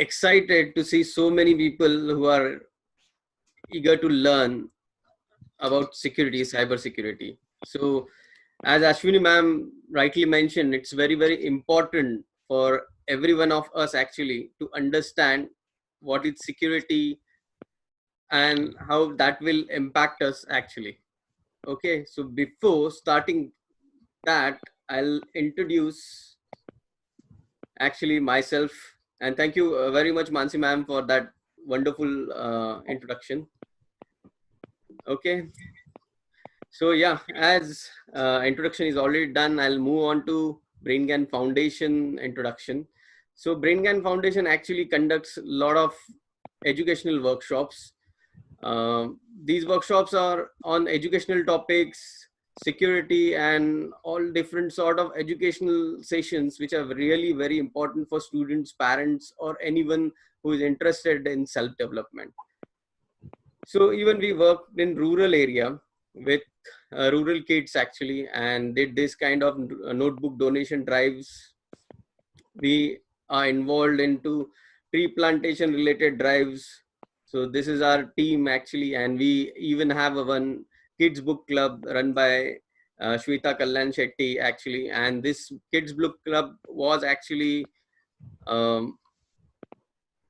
excited to see so many people who are eager to learn about security, cyber security. So as Ashwini ma'am rightly mentioned, it's very, very important for every one of us actually to understand what is security and how that will impact us actually. Okay, so before starting that, I'll introduce actually myself, and thank you very much Mansi ma'am for that wonderful introduction. Okay, so yeah, as introduction is already done, I'll move on to BrainGAN Foundation introduction. So BrainGAN Foundation actually conducts a lot of educational workshops. These workshops are on educational topics, security, and all different sort of educational sessions, which are really very important for students, parents, or anyone who is interested in self-development. So even we worked in rural area with rural kids actually, and did this kind of notebook donation drives. We are involved into tree plantation related drives. So this is our team actually, and we even have a one kids book club run by Shweta Kalyan Shetty actually, and this kids book club was actually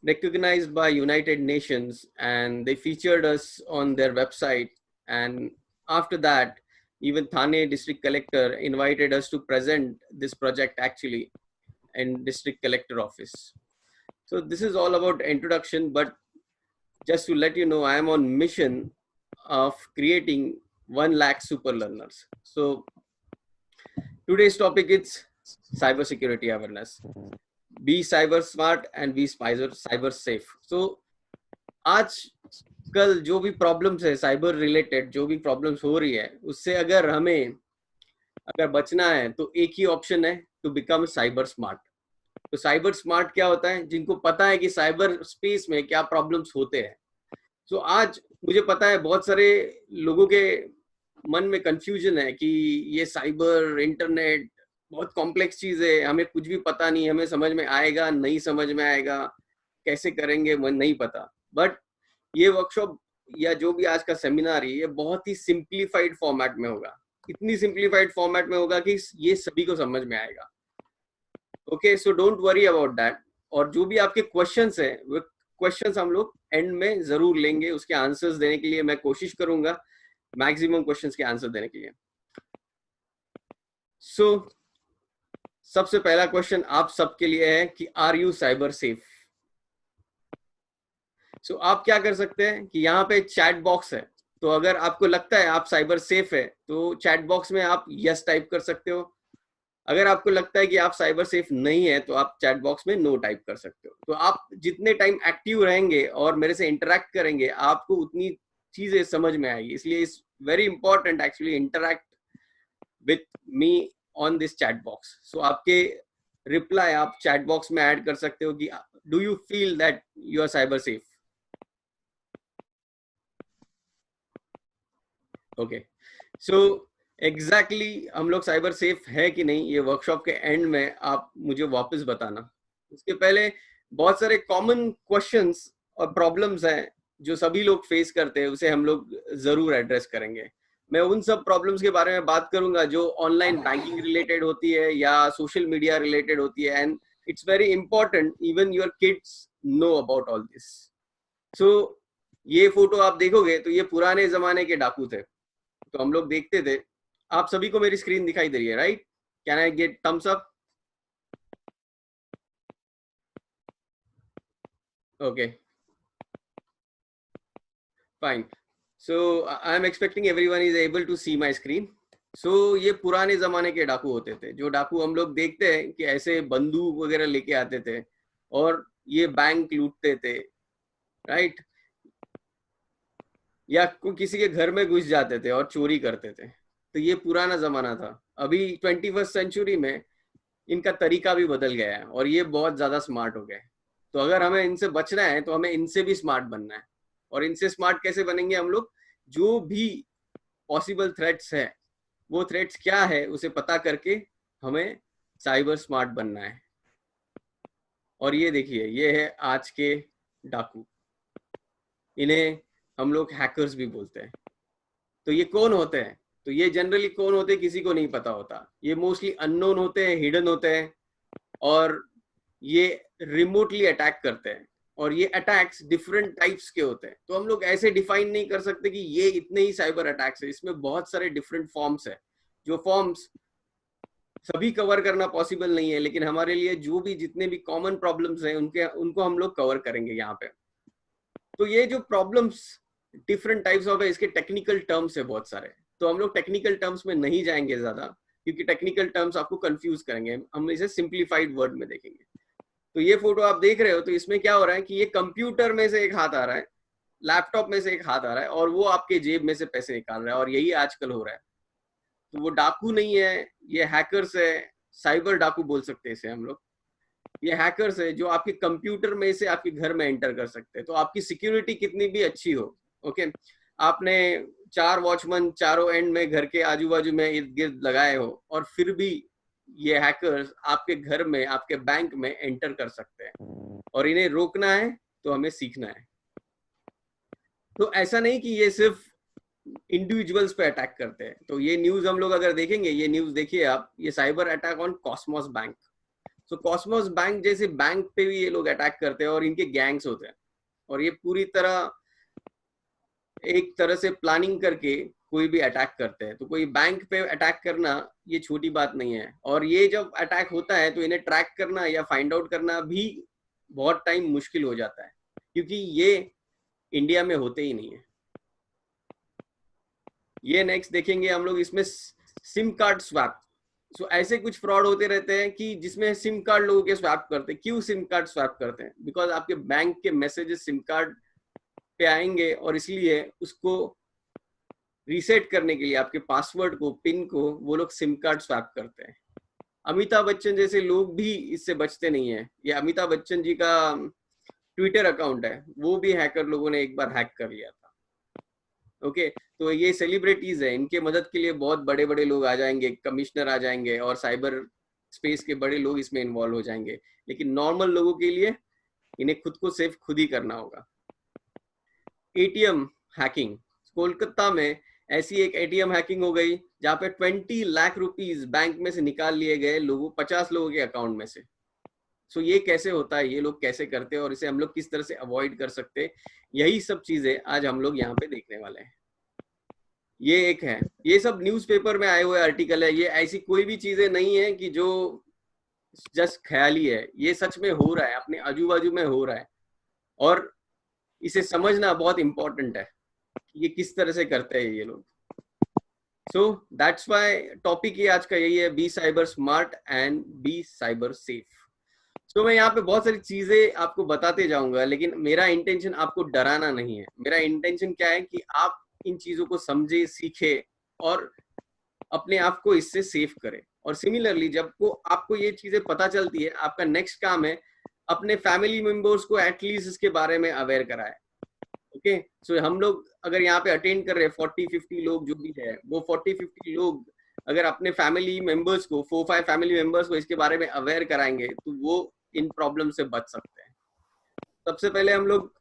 recognized by United Nations, and they featured us on their website. And after that, even Thane district collector invited us to present this project actually in district collector office. So this is all about introduction, but just to let you know, I am on mission of creating 1 lakh super learners. So today's topic is cyber security awareness. Be cyber smart and be cyber safe. So आज कल जो भी problems है cyber related, जो भी problems हो रही है, उससे अगर हमें अगर बचना है तो एक ही ऑप्शन है, टू बिकम साइबर स्मार्ट. तो साइबर स्मार्ट क्या होता है? जिनको पता है कि साइबर स्पेस में क्या प्रॉब्लम्स होते हैं. तो आज मुझे पता है बहुत सारे लोगों के मन में कंफ्यूजन है कि ये साइबर इंटरनेट बहुत कॉम्प्लेक्स चीज है, हमें कुछ भी पता नहीं, हमें समझ में आएगा नहीं समझ में आएगा, कैसे करेंगे मन नहीं पता. बट ये वर्कशॉप या जो भी आज का सेमिनार है, ये बहुत ही सिंप्लीफाइड फॉर्मेट में होगा. इतनी सिंप्लीफाइड फॉर्मेट में होगा कि ये सभी को समझ में आएगा. Okay, so don't worry about that. और जो भी आपके क्वेश्चंस है, वो क्वेश्चंस हम लोग एंड में जरूर लेंगे. उसके आंसर्स देने के लिए मैं कोशिश करूंगा मैक्सिमम क्वेश्चंस के आंसर देने के लिए. सो सबसे पहला क्वेश्चन आप सबके लिए है कि आर यू साइबर सेफ. सो आप क्या कर सकते हैं कि यहाँ पे चैट बॉक्स है, तो अगर आपको लगता है आप साइबर सेफ है तो चैट बॉक्स में आप यस टाइप कर सकते हो. अगर आपको लगता है कि आप साइबर सेफ नहीं है तो आप चैट बॉक्स में नो टाइप कर सकते हो. तो आप जितने टाइम एक्टिव रहेंगे और मेरे से इंटरेक्ट करेंगे, आपको उतनी चीजें समझ में आएगी. इसलिए it's very important actually interact with me on this chat box. So आपके रिप्लाई आप चैट बॉक्स में ऐड कर सकते हो कि do you feel that you are cyber safe. Okay, so exactly हम लोग साइबर सेफ है कि नहीं, ये वर्कशॉप के एंड में आप मुझे वापस बताना. उसके पहले बहुत सारे कॉमन क्वेश्चंस और प्रॉब्लम्स हैं जो सभी लोग फेस करते हैं, उसे हम लोग जरूर एड्रेस करेंगे. मैं उन सब प्रॉब्लम्स के बारे में बात करूंगा जो ऑनलाइन बैंकिंग रिलेटेड होती है या सोशल मीडिया रिलेटेड होती है. And it's very important even your kids know about all this. So ये फोटो आप देखोगे तो ये पुराने जमाने के डाकू थे, तो हम लोग देखते थे. आप सभी को मेरी स्क्रीन दिखाई दे रही है, right? Can I get thumbs up? Okay, fine. So I am expecting everyone is able to see my screen. So ये पुराने जमाने के डाकू होते थे, जो डाकू हम लोग देखते हैं कि ऐसे बंदूक वगैरह लेके आते थे और ये बैंक लूटते थे, राइट? या किसी के घर में घुस जाते थे और चोरी करते थे. तो ये पुराना जमाना था. अभी 21st सेंचुरी में इनका तरीका भी बदल गया है और ये बहुत ज्यादा स्मार्ट हो गए. तो अगर हमें इनसे बचना है तो हमें इनसे भी स्मार्ट बनना है. और इनसे स्मार्ट कैसे बनेंगे हम लोग? जो भी पॉसिबल थ्रेट्स है, वो थ्रेट्स क्या है उसे पता करके हमें साइबर स्मार्ट बनना है. और ये देखिए, ये है आज के डाकू, इन्हें हम लोग हैकर्स भी बोलते हैं। तो ये कौन होते हैं? तो ये जनरली कौन होते हैं किसी को नहीं पता होता, ये मोस्टली अननोन होते हैं, हिडन होते हैं, और ये रिमोटली अटैक करते हैं, और ये अटैक्स डिफरेंट टाइप्स के होते हैं। तो हम लोग ऐसे डिफाइन नहीं कर सकते कि ये इतने ही साइबर अटैक्स है, इसमें बहुत सारे डिफरेंट फॉर्म्स है, जो फॉर्म्स सभी कवर करना पॉसिबल नहीं है, लेकिन हमारे लिए जो भी जितने भी कॉमन प्रॉब्लम्स हैं उनको हम लोग कवर करेंगे यहाँ पे। तो ये जो प्रॉब्लम्स डिफरेंट टाइप्स ऑफ है, इसके टेक्निकल टर्म्स है बहुत सारे, तो हम लोग टेक्निकल टर्म्स में नहीं जाएंगे ज्यादा, क्योंकि टेक्निकल टर्म्स आपको कंफ्यूज करेंगे, हम इसे सिंप्लीफाइड वर्ड में देखेंगे। तो ये फोटो आप देख रहे हो, तो इसमें क्या हो रहा है कि ये कंप्यूटर में से एक हाथ आ रहा है, लैपटॉप में से एक हाथ आ रहा है, और वो आपके जेब में से पैसे निकाल रहा है, और यही आजकल हो रहा है। तो वो डाकू नहीं है, ये हैकर्स है, साइबर डाकू बोल सकते हैं इसे हम लोग। ये हैकर्स है जो आपके कंप्यूटर में से आपके घर में एंटर कर सकते हैं। तो आपकी सिक्योरिटी कितनी भी अच्छी हो, ओके, आपने 4 वॉचमैन चारों एंड में घर के आजू बाजू में इर्द गिर्द लगाए हो, और फिर भी ये हैकर्स आपके घर में, आपके बैंक में एंटर कर सकते हैं, और इन्हें रोकना है तो हमें सीखना है। तो ऐसा नहीं कि ये सिर्फ इंडिविजुअल्स पे अटैक करते हैं। तो ये न्यूज हम लोग अगर देखेंगे, ये न्यूज देखिए आप, ये cyber attack on Cosmos bank. तो कॉस्मोस बैंक जैसे बैंक पे भी ये लोग अटैक करते हैं, और इनके गैंग्स होते हैं, और ये पूरी तरह एक तरह से प्लानिंग करके कोई भी अटैक करते हैं। तो कोई बैंक पे अटैक करना ये छोटी बात नहीं है, और ये जब अटैक होता है तो इन्हें ट्रैक करना या फाइंड आउट करना भी बहुत टाइम मुश्किल हो जाता है, क्योंकि ये इंडिया में होते ही नहीं है। ये नेक्स्ट देखेंगे हम लोग, इसमें सिम कार्ड स्वैप। सो ऐसे कुछ फ्रॉड होते रहते हैं कि जिसमें सिम कार्ड लोगों के स्वैप करते हैं। क्यों सिम कार्ड स्वैप करते हैं? बिकॉज आपके बैंक के मैसेजेस सिम कार्ड पे आएंगे, और इसलिए उसको रीसेट करने के लिए आपके पासवर्ड को, पिन को, वो लोग सिम कार्ड स्वैप करते हैं। अमिताभ बच्चन जैसे लोग भी इससे बचते नहीं है। ये अमिताभ बच्चन जी का ट्विटर अकाउंट है, वो भी हैकर लोगों ने एक बार हैक कर लिया था। ओके, तो ये सेलिब्रिटीज है, इनके मदद के लिए बहुत बड़े बड़े लोग आ जाएंगे, कमिश्नर आ जाएंगे, और साइबर स्पेस के बड़े लोग इसमें इन्वॉल्व हो जाएंगे, लेकिन नॉर्मल लोगों के लिए इन्हें खुद को सेफ खुद ही करना होगा। एटीएम हैकिंग, कोलकाता में ऐसी एक एटीएम हैकिंग हो गई जहां पे 20 लाख रुपीस बैंक में से निकाल लिए गए लोगों, 50 लोगों के अकाउंट में से। सो ये कैसे होता है, ये लोग कैसे करते हैं, और इसे हम लोग किस तरह से अवॉइड कर सकते हैं, यही सब चीजें आज हम लोग यहाँ पे देखने वाले हैं। ये एक है, ये सब न्यूज़पेपर में आए हुए आर्टिकल है, ये ऐसी कोई भी चीजें नहीं है कि जो जस्ट ख्याली है, ये सच में हो रहा है, अपने आजू बाजू में हो रहा है, और इसे समझना बहुत इंपॉर्टेंट है कि ये किस तरह से करते हैं ये लोग। सो दैट्स व्हाई टॉपिक ये आज का यही है, be cyber smart and be cyber safe. तो मैं यहाँ पे बहुत सारी चीजें आपको बताते जाऊंगा, लेकिन मेरा इंटेंशन आपको डराना नहीं है। मेरा इंटेंशन क्या है कि आप इन चीजों को समझे, सीखे, और अपने आप को इससे सेफ करें। और सिमिलरली जब को आपको ये चीजें पता चलती है, आपका नेक्स्ट काम है अपने फैमिली मेंबर्स को एटलीस्ट इसके बारे में अवेयर कराए। ओके, सो हम लोग अगर यहाँ पे अटेंड कर रहे हैं 40-50 लोग जो भी है, वो 40-50 लोग अगर अपने फैमिली मेंबर्स को, 4-5 फैमिली मेंबर्स को इसके बारे में अवेयर कराएंगे, तो वो इन प्रॉब्लम से बच सकते हैं। सबसे पहले हम लोग,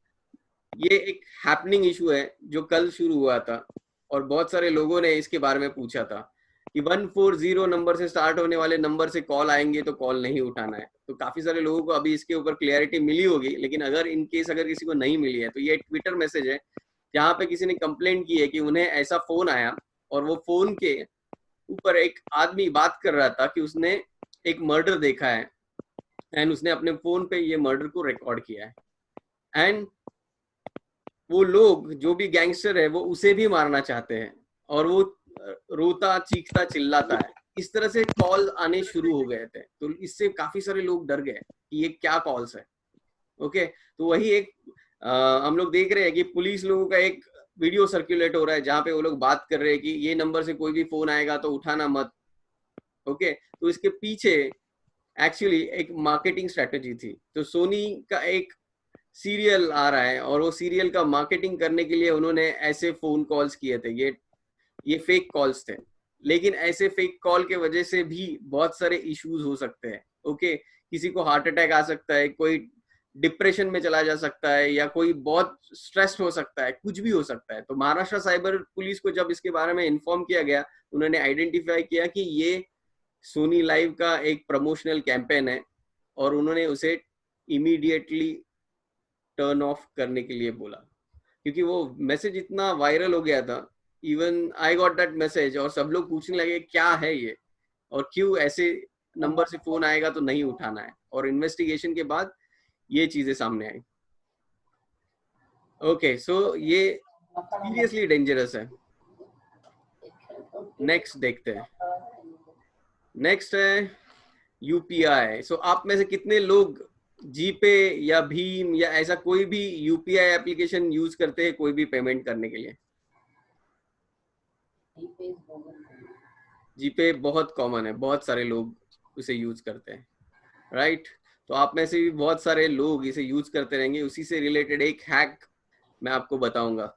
ये एक हैपनिंग इशू है जो कल शुरू हुआ था, और बहुत सारे लोगों ने इसके बारे में पूछा था कि 140 नंबर से स्टार्ट होने वाले नंबर से कॉल आएंगे तो कॉल नहीं उठाना है। तो काफी सारे लोगों को अभी इसके ऊपर क्लियरिटी मिली होगी, लेकिन अगर इन केस अगर किसी को नहीं मिली है, तो ये ट्विटर मैसेज है जहाँ पे किसी ने कंप्लेंट की है कि उन्हें ऐसा फोन आया, और वो फोन के ऊपर एक आदमी बात कर रहा था कि उसने एक मर्डर देखा है, एंड उसने अपने फोन पे ये मर्डर को रिकॉर्ड किया है, एंड वो लोग जो भी गैंगस्टर है वो उसे भी मारना चाहते हैं, और वो रोता चीखता चिल्लाता है। इस तरह से कॉल आने शुरू हो गए थे, तो इससे काफी सारे लोग डर गए कि ये क्या कॉल्स है। ओके, तो वही एक हम लोग देख रहे हैं कि पुलिस लोगों का एक वीडियो सर्कुलेट हो रहा है जहाँ पे वो लोग बात कर रहे हैं कि ये नंबर से कोई भी फोन आएगा तो उठाना मत। ओके, तो इसके पीछे एक्चुअली एक मार्केटिंग स्ट्रेटेजी थी। तो सोनी का एक सीरियल आ रहा है, और वो सीरियल का मार्केटिंग करने के लिए उन्होंने ऐसे फोन कॉल्स किए थे। ये फेक कॉल्स थे, लेकिन ऐसे फेक कॉल के वजह से भी बहुत सारे इश्यूज हो सकते हैं। ओके, किसी को हार्ट अटैक आ सकता है, कोई डिप्रेशन में चला जा सकता है, या कोई बहुत स्ट्रेस्ड हो सकता है, कुछ भी हो सकता है। तो महाराष्ट्र साइबर पुलिस को जब इसके बारे में इन्फॉर्म किया गया, उन्होंने आइडेंटिफाई किया कि ये सोनी लाइव का एक प्रमोशनल कैंपेन है, और उन्होंने उसे इमीडिएटली टर्न ऑफ करने के लिए बोला, क्योंकि वो मैसेज इतना वायरल हो गया था। Even I got that message, और सब लोग पूछने लगे क्या है ये, और क्यों ऐसे नंबर से फोन आएगा तो नहीं उठाना है। और इन्वेस्टिगेशन के बाद ये चीजें सामने आई। ओके, सो ये सीरियसली डेंजरस है। नेक्स्ट देखते हैं। नेक्स्ट है यूपीआई। सो आप में से कितने लोग जीपे या भीम या ऐसा कोई भी यूपीआई एप्लीकेशन यूज करते हैं कोई भी पेमेंट करने के लिए? जीपे बहुत कॉमन है, बहुत सारे लोग उसे यूज करते हैं, राइट? तो आप में से भी बहुत सारे लोग इसे यूज करते रहेंगे। उसी से रिलेटेड एक हैक मैं आपको बताऊंगा,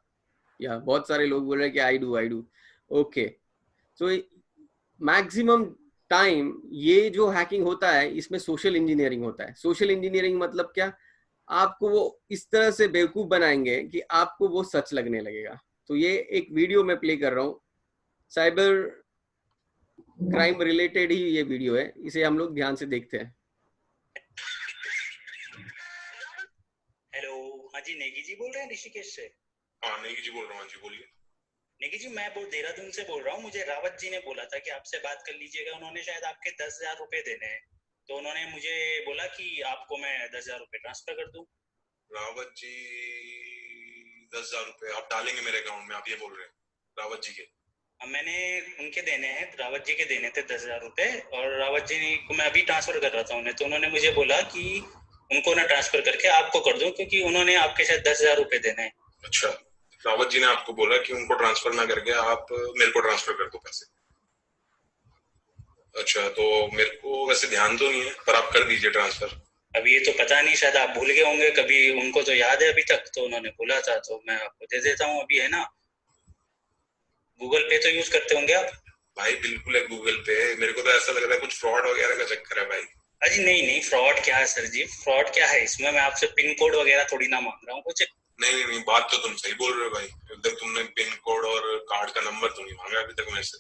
या बहुत सारे लोग बोल रहे हैं कि I do. Okay, so maximum time ये जो हैकिंग होता है इसमें सोशल इंजीनियरिंग होता है। सोशल इंजीनियरिंग मतलब क्या? आपको वो इस तरह से बेवकूफ बनाएंगे कि आपको वो सच लगने लगेगा। तो ये एक वीडियो मैं प्ले कर रहा हूँ, साइबर क्राइम रिलेटेड ही ये वीडियो है, इसे हम लोग ध्यान से देखते हैं। हेलो, हाँ जी, नेगी जी बोल रहे हैं ऋषिकेश से? हाँ नेगी जी बोल रहा हूँ। जी बोलिए। नेगी जी, मैं देहरादून से बोल रहा हूँ। मुझे रावत जी ने बोला था कि आपसे बात कर लीजिएगा। उन्होंने शायद आपके 10,000 रुपए देने हैं, तो उन्होंने मुझे बोला कि आपको मैं 10,000 रुपए ट्रांसफर कर दूं। रावत जी 10,000 रुपए आप डालेंगे मेरे अकाउंट में, आप ये बोल रहे हैं? रावत जी के मैंने उनके देने हैं, रावत जी के देने थे 10,000 रुपए, और रावत जी को मैं अभी ट्रांसफर कर रहा था उन्हें। तो उन्होंने मुझे बोला कि उनको ना ट्रांसफर करके आपको कर दूं, क्योंकि उन्होंने आपके शायद 10,000 रुपए देने हैं। अच्छा, रावत जी ने आपको बोला कि उनको ट्रांसफर ना करके आप मेरे को ट्रांसफर कर दो पैसे। अच्छा, तो मेरे को वैसे ध्यान तो नहीं है, पर आप कर दीजिए ट्रांसफर। अभी ये तो पता नहीं, शायद आप भूल गए होंगे। कभी उनको तो याद है अभी तक, तो उन्होंने बोला था, तो मैं आपको दे देता हूँ अभी, है ना? गूगल पे तो यूज करते होंगे आप? भाई बिल्कुल है गूगल पे। मेरे को तो ऐसा लग रहा है कुछ फ्रॉड वगैरह का चक्कर है भाई। अजी नहीं नहीं, फ्रॉड क्या है सर जी, फ्रॉड क्या है इसमें? मैं आपसे पिन कोड वगैरह थोड़ी ना मांग रहा हूँ कुछ। नहीं, बात तो तुम सही बोल रहे हो भाई। जब तुमने पिन कोड और कार्ड का नंबर तो नहीं मांगा अभी तक मेरे से।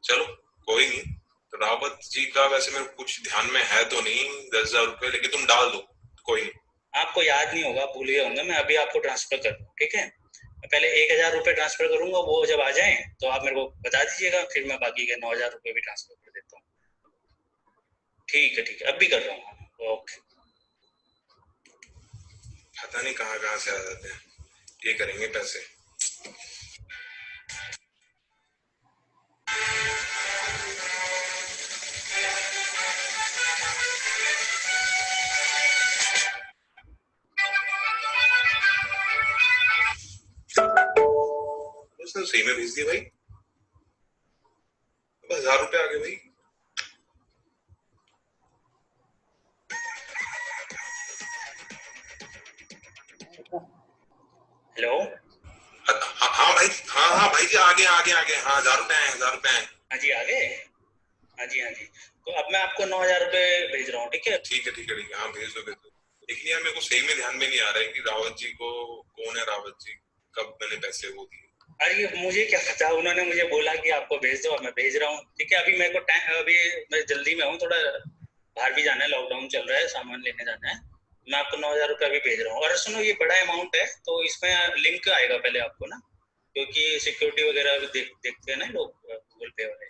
चलो कोई नहीं। तो रावत जी का वैसे मेरे को कुछ ध्यान में है तो नहीं 10,000 रुपए, लेकिन तुम डाल दो, कोई नहीं। आपको याद नहीं होगा, भूल गए होंगे। मैं अभी आपको ट्रांसफर कर दूँ, ठीक है? मैं पहले 1,000 रुपए ट्रांसफर करूंगा, वो जब आ जाए तो आप मेरे को बता दीजिएगा, फिर मैं बाकी के 9,000 रुपए भी ट्रांसफर कर देता हूँ। ठीक है, अब भी कर रहा हूँ। ओके। पता नहीं कहाँ से आ जाते हैं ये करेंगे पैसे। उसने सही में भेज दिया भाई। 1,000 रुपए आ गए भाई। हेलो। हाँ भाई, हाँ भाई जी, आगे हाँ 1,000 रुपए आए, 1,000 रुपए आए। हाँ जी, आ गए। हाँ जी। तो अब मैं आपको 9,000 रुपए भेज रहा हूँ, ठीक है? ठीक है। हाँ भेज दो। लेकिन यार मेरे को सही में ध्यान में नहीं आ रहा है कि रावत जी को कौन है, रावत जी कब मैंने पैसे वो दिए। अरे मुझे क्या पता, उन्होंने मुझे बोला कि आपको भेज दो, अब मैं भेज रहा हूँ, ठीक है? अभी मेरे को टाइम, अभी मैं जल्दी में हूँ, थोड़ा बाहर भी जाना है, लॉकडाउन चल रहा है, सामान लेने जाना है। मैं आपको 9,000 रुपये अभी भेज रहा हूँ। और सुनो, ये बड़ा अमाउंट है, तो इसमें लिंक आएगा पहले आपको ना, क्योंकि सिक्योरिटी वगैरह भी देखते हैं ना लोग, गूगल पे वाले।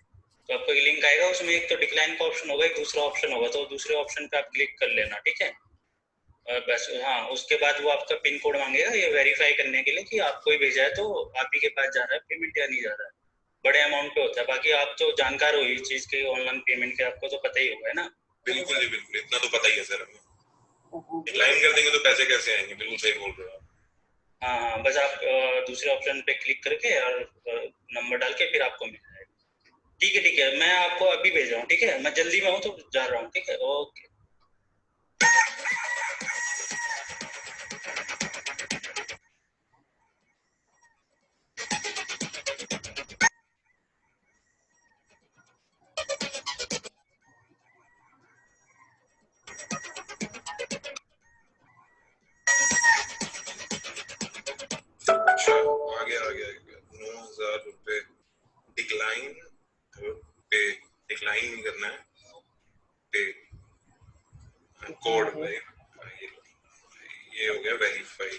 तो आपको एक लिंक आएगा, उसमें एक तो डिक्लाइन का ऑप्शन होगा, एक दूसरा ऑप्शन होगा, तो दूसरे ऑप्शन पे आप क्लिक कर लेना, ठीक है? बस हाँ, उसके बाद वो आपका पिन कोड मांगेगा, ये वेरीफाई करने के लिए कि आपको ही भेजा है, तो आप ही के पास जा रहा है पेमेंट या नहीं जा रहा है। बड़े अमाउंट पे होता है। बाकी आप तो जानकार हो इस चीज के, ऑनलाइन पेमेंट के, आपको तो पता ही होगा, है ना? बिल्कुल जी बिल्कुल, इतना तो पता ही है सर हमें। डिक्लाइन कर देंगे तो पैसे कैसे आएंगे? बिल्कुल सही बोल रहे हो आप। हाँ, बस आप दूसरे ऑप्शन पे क्लिक करके और नंबर डाल के फिर आपको मिल जाएगा। ठीक है, मैं आपको अभी भेज रहा हूँ, ठीक है? मैं जल्दी में हूँ तो जा रहा हूँ, ठीक है? ओके। करना है, पे कोड ये हो गया वेरीफाई।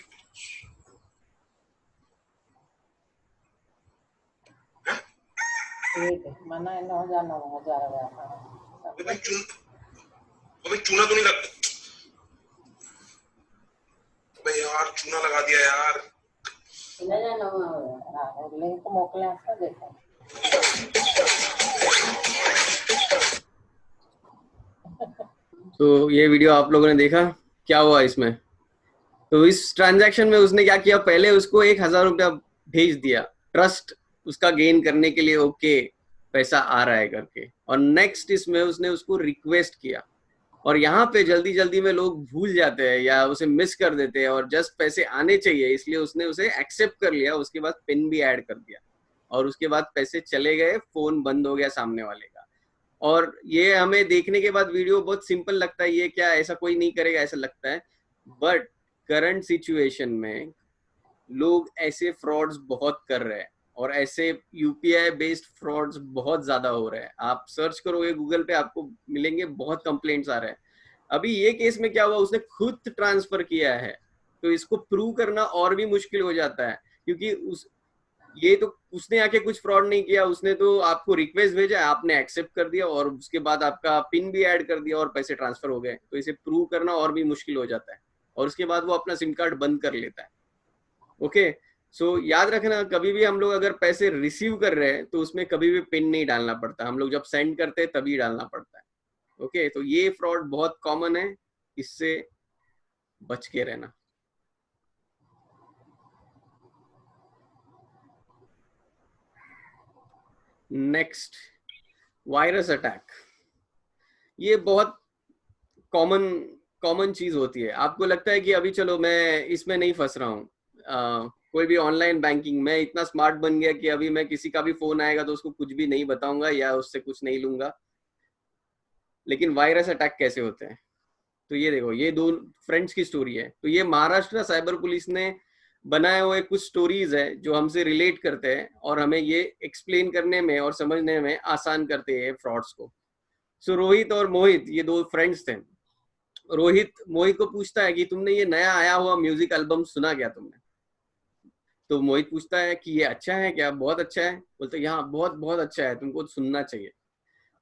मना 9,000 चूना तो नहीं लगता भाई यार, चूना लगा दिया यार। लिंक मोकले असता देखो। तो ये वीडियो आप लोगों ने देखा, क्या हुआ इसमें? तो इस ट्रांजैक्शन में उसने क्या किया, पहले उसको 1,000 रुपया भेज दिया, ट्रस्ट उसका गेन करने के लिए, ओके पैसा आ रहा है करके, और नेक्स्ट इसमें उसने उसको रिक्वेस्ट किया, और यहाँ पे जल्दी जल्दी में लोग भूल जाते हैं या उसे मिस कर देते हैं, और जस्ट पैसे आने चाहिए इसलिए उसने उसे एक्सेप्ट कर लिया, उसके बाद पिन भी ऐड कर दिया, और उसके बाद पैसे चले गए, फोन बंद हो गया सामने वाले का। और ये हमें देखने के बाद वीडियो बहुत सिंपल लगता है, ये क्या ऐसा कोई नहीं करेगा ऐसा लगता है, बट करंट सिचुएशन में लोग ऐसे फ्रॉड्स बहुत कर रहे हैं, और ऐसे यूपीआई बेस्ड फ्रॉड्स बहुत ज्यादा हो रहे हैं। आप सर्च करोगे गूगल पे, आपको मिलेंगे, बहुत कंप्लेंट्स आ रहे हैं। अभी ये केस में क्या हुआ, उसने खुद ट्रांसफर किया है, तो इसको प्रूव करना और भी मुश्किल हो जाता है, क्योंकि ये तो उसने आके कुछ फ्रॉड नहीं किया, उसने तो आपको रिक्वेस्ट भेजा, आपने एक्सेप्ट कर दिया, और उसके बाद आपका पिन भी ऐड कर दिया और पैसे ट्रांसफर हो गए, तो इसे प्रूव करना और भी मुश्किल हो जाता है, और उसके बाद वो अपना सिम कार्ड बंद कर लेता है। ओके, सो याद रखना, कभी भी हम लोग अगर पैसे रिसीव कर रहे हैं तो उसमें कभी भी पिन नहीं डालना पड़ता, हम लोग जब सेंड करते हैं तभी डालना पड़ता है। ओके, तो ये फ्रॉड बहुत कॉमन है, इससे बच के रहना। Next, virus attack. ये बहुत कॉमन चीज होती है। आपको लगता है कि अभी चलो मैं इसमें नहीं फंस रहा हूँ, कोई भी ऑनलाइन बैंकिंग, मैं इतना स्मार्ट बन गया कि अभी मैं किसी का भी फोन आएगा तो उसको कुछ भी नहीं बताऊंगा या उससे कुछ नहीं लूंगा। लेकिन वायरस अटैक कैसे होते हैं, तो ये देखो, ये दो फ्रेंड्स की स्टोरी है। तो ये महाराष्ट्र साइबर पुलिस ने बनाए हुए कुछ स्टोरीज है जो हमसे रिलेट करते हैं और हमें ये एक्सप्लेन करने में और समझने में आसान करते हैं फ्रॉड्स को। सो रोहित और मोहित, ये दो फ्रेंड्स थे। रोहित मोहित को पूछता है कि तुमने ये नया आया हुआ म्यूजिक एल्बम सुना क्या तुमने? तो मोहित पूछता है कि ये अच्छा है क्या, बहुत अच्छा है? बोलते हैं हाँ बहुत बहुत अच्छा है, तुमको सुनना चाहिए।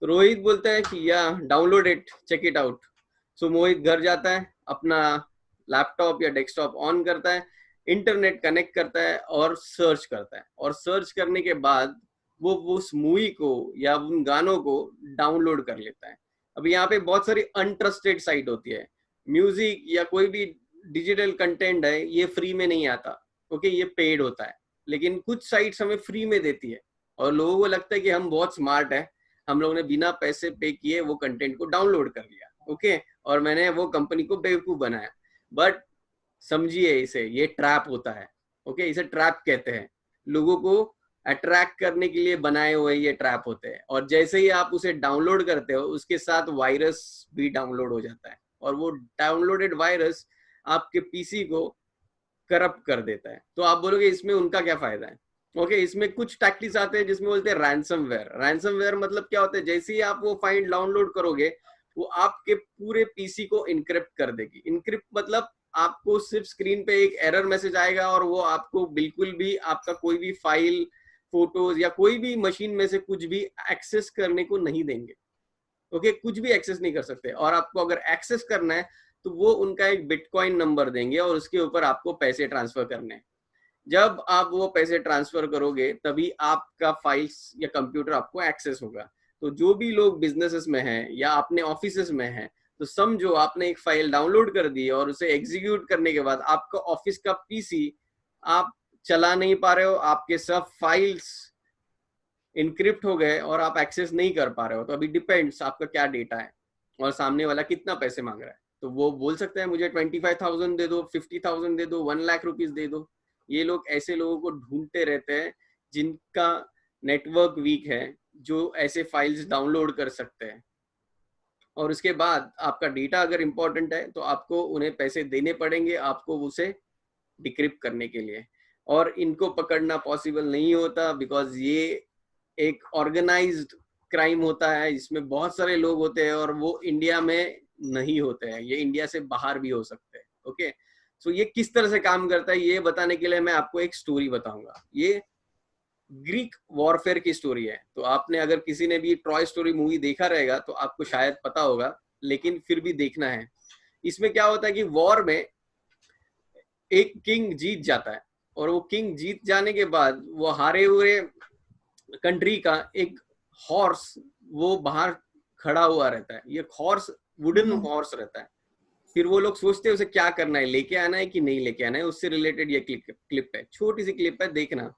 तो रोहित बोलता है कि या download it, check it out. So Mohit घर जाता है, अपना लैपटॉप या डेस्कटॉप ऑन करता है, इंटरनेट कनेक्ट करता है और सर्च करता है, और सर्च करने के बाद वो उस मूवी को या उन गानों को डाउनलोड कर लेता है। अब यहाँ पे बहुत सारी अनट्रस्टेड साइट होती है, म्यूजिक या कोई भी डिजिटल कंटेंट है ये फ्री में नहीं आता, ओके, ये पेड होता है। लेकिन कुछ साइट्स हमें फ्री में देती है और लोगों को लगता है कि हम बहुत स्मार्ट है, हम लोगों ने बिना पैसे पे किए वो कंटेंट को डाउनलोड कर लिया, ओके, और मैंने वो कंपनी को बेवकूफ बनाया। बट समझिए इसे, ये ट्रैप होता है, ओके, इसे ट्रैप कहते हैं। लोगों को अट्रैक्ट करने के लिए बनाए हुए ये ट्रैप होते हैं, और जैसे ही आप उसे डाउनलोड करते हो उसके साथ वायरस भी डाउनलोड हो जाता है, और वो डाउनलोडेड वायरस आपके पीसी को करप्ट कर देता है। तो आप बोलोगे इसमें उनका क्या फायदा है? ओके, इसमें कुछ टैक्टिक्स आते हैं जिसमें बोलते हैं रैंसमवेयर। रैंसमवेयर मतलब क्या होता है, जैसे ही आप वो फाइल डाउनलोड करोगे वो आपके पूरे पीसी को इनक्रिप्ट कर देगी। इनक्रिप्ट मतलब आपको सिर्फ स्क्रीन पे एक एरर मैसेज आएगा और वो आपको बिल्कुल भी आपका कोई भी फाइल, फोटोज या कोई भी मशीन में से कुछ भी एक्सेस करने को नहीं देंगे। ओके, कुछ भी एक्सेस नहीं कर सकते, और आपको अगर एक्सेस करना है तो वो उनका एक बिटकॉइन नंबर देंगे और उसके ऊपर आपको पैसे ट्रांसफर करने हैं। जब आप वो पैसे ट्रांसफर करोगे तभी आपका फाइल्स या कंप्यूटर आपको एक्सेस होगा। तो जो भी लोग बिजनेसेस में हैं या अपने ऑफिसेस में हैं, तो समझो आपने एक फाइल डाउनलोड कर दी और उसे एग्जीक्यूट करने के बाद आपका ऑफिस का पीसी आप चला नहीं पा रहे हो, आपके सब फाइल्स इनक्रिप्ट हो गए और आप एक्सेस नहीं कर पा रहे हो। तो अभी डिपेंड्स आपका क्या डेटा है और सामने वाला कितना पैसे मांग रहा है। तो वो बोल सकते हैं मुझे 25,000 दे दो, 50,000 दे दो, 1 लाख रुपीज दे दो। ये लोग ऐसे लोगों को ढूंढते रहते हैं जिनका नेटवर्क वीक है, जो ऐसे फाइल्स डाउनलोड कर सकते हैं। और उसके बाद आपका डेटा अगर इंपॉर्टेंट है तो आपको उन्हें पैसे देने पड़ेंगे, आपको उसे डिक्रिप्ट करने के लिए। और इनको पकड़ना पॉसिबल नहीं होता बिकॉज ये एक ऑर्गेनाइज्ड क्राइम होता है, इसमें बहुत सारे लोग होते हैं और वो इंडिया में नहीं होते हैं, ये इंडिया से बाहर भी हो सकते हैं। ओके, सो ये किस तरह से काम करता है ये बताने के लिए मैं आपको एक स्टोरी बताऊंगा। ये ग्रीक वॉरफेयर की स्टोरी है। तो आपने अगर किसी ने भी ट्रॉय स्टोरी मूवी देखा रहेगा तो आपको शायद पता होगा, लेकिन फिर भी देखना है। इसमें क्या होता है कि वॉर में एक किंग जीत जाता है और वो किंग जीत जाने के बाद वो हारे हुए कंट्री का एक हॉर्स वो बाहर खड़ा हुआ रहता है। ये हॉर्स वुडन हॉर्स रहता है। फिर वो लोग सोचते हैं उसे क्या करना है, लेके आना है कि नहीं लेके आना है। उससे रिलेटेड ये क्लिप है, छोटी सी क्लिप है, देखना।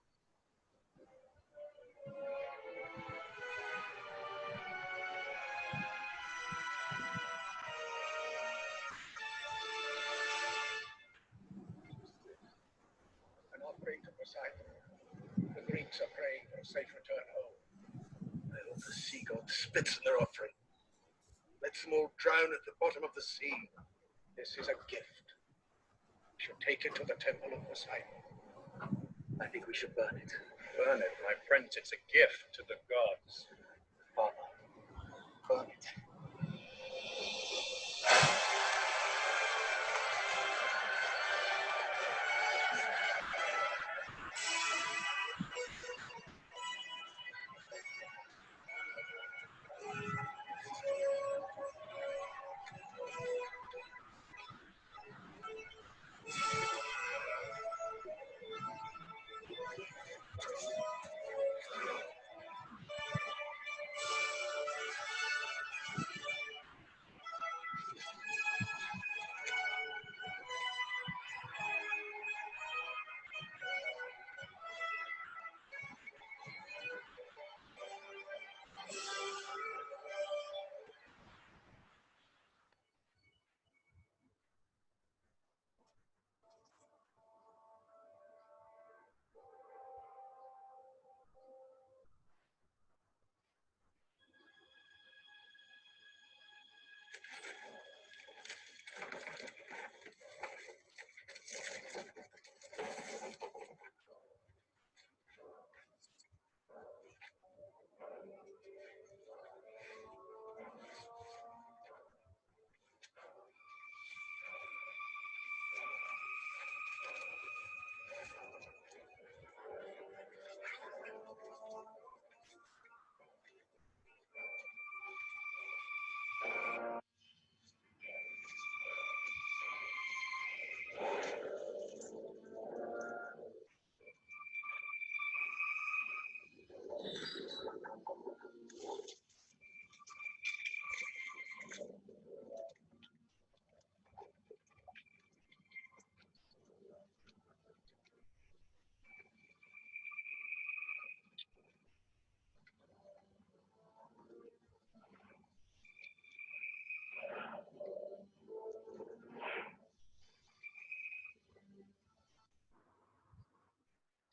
The Greeks are praying for a safe return home. I hope the sea god spits in their offering. Let them all drown at the bottom of the sea. This is a gift. We should take it to the temple of Poseidon. I think we should burn it. Burn it, my friends. It's a gift to the gods. Father, burn it.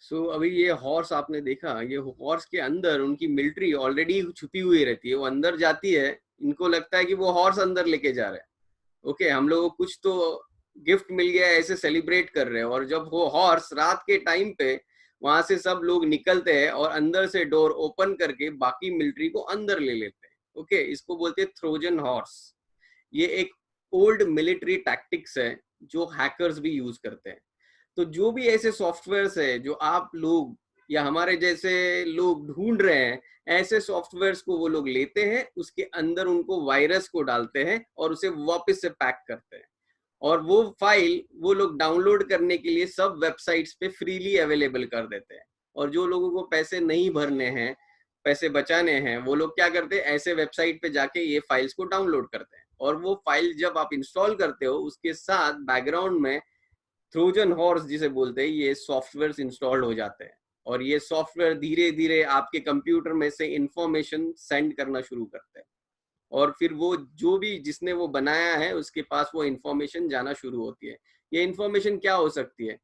सो अभी ये horse आपने देखा, ये horse के अंदर उनकी military already छुपी हुई रहती है। वो अंदर जाती है, इनको लगता है कि वो हॉर्स अंदर लेके जा रहे हैं। ओके, हम लोगों को कुछ तो गिफ्ट मिल गया है, ऐसे सेलिब्रेट कर रहे हैं। और जब वो हॉर्स रात के टाइम पे वहां से सब लोग निकलते हैं और अंदर से डोर ओपन करके बाकी मिलिट्री को अंदर ले लेते हैं। ओके, इसको बोलते हैं ट्रोजन हॉर्स। ये एक ओल्ड मिलिट्री टैक्टिक्स है जो हैकर्स भी यूज करते हैं। तो जो भी ऐसे सॉफ्टवेयर्स है जो आप लोग या हमारे जैसे लोग ढूंढ रहे हैं, ऐसे सॉफ्टवेयर्स को वो लोग लेते हैं, उसके अंदर उनको वायरस को डालते हैं और उसे वापस से पैक करते हैं। और वो फाइल वो लोग डाउनलोड करने के लिए सब वेबसाइट्स पे फ्रीली अवेलेबल कर देते हैं। और जो लोगों को पैसे नहीं भरने हैं, पैसे बचाने हैं, वो लोग क्या करते हैं, ऐसे वेबसाइट पे जाके ये फाइल्स को डाउनलोड करते हैं। और वो फाइल जब आप इंस्टॉल करते हो, उसके साथ बैकग्राउंड में ट्रोजन हॉर्स जिसे बोलते हैं, ये सॉफ्टवेयर इंस्टॉल्ड हो जाते हैं। और ये सॉफ्टवेयर धीरे धीरे आपके कंप्यूटर में से इंफॉर्मेशन सेंड करना शुरू करते हैं। और फिर वो जो भी जिसने वो बनाया है उसके पास वो इंफॉर्मेशन जाना शुरू होती है। ये इंफॉर्मेशन क्या हो सकती है,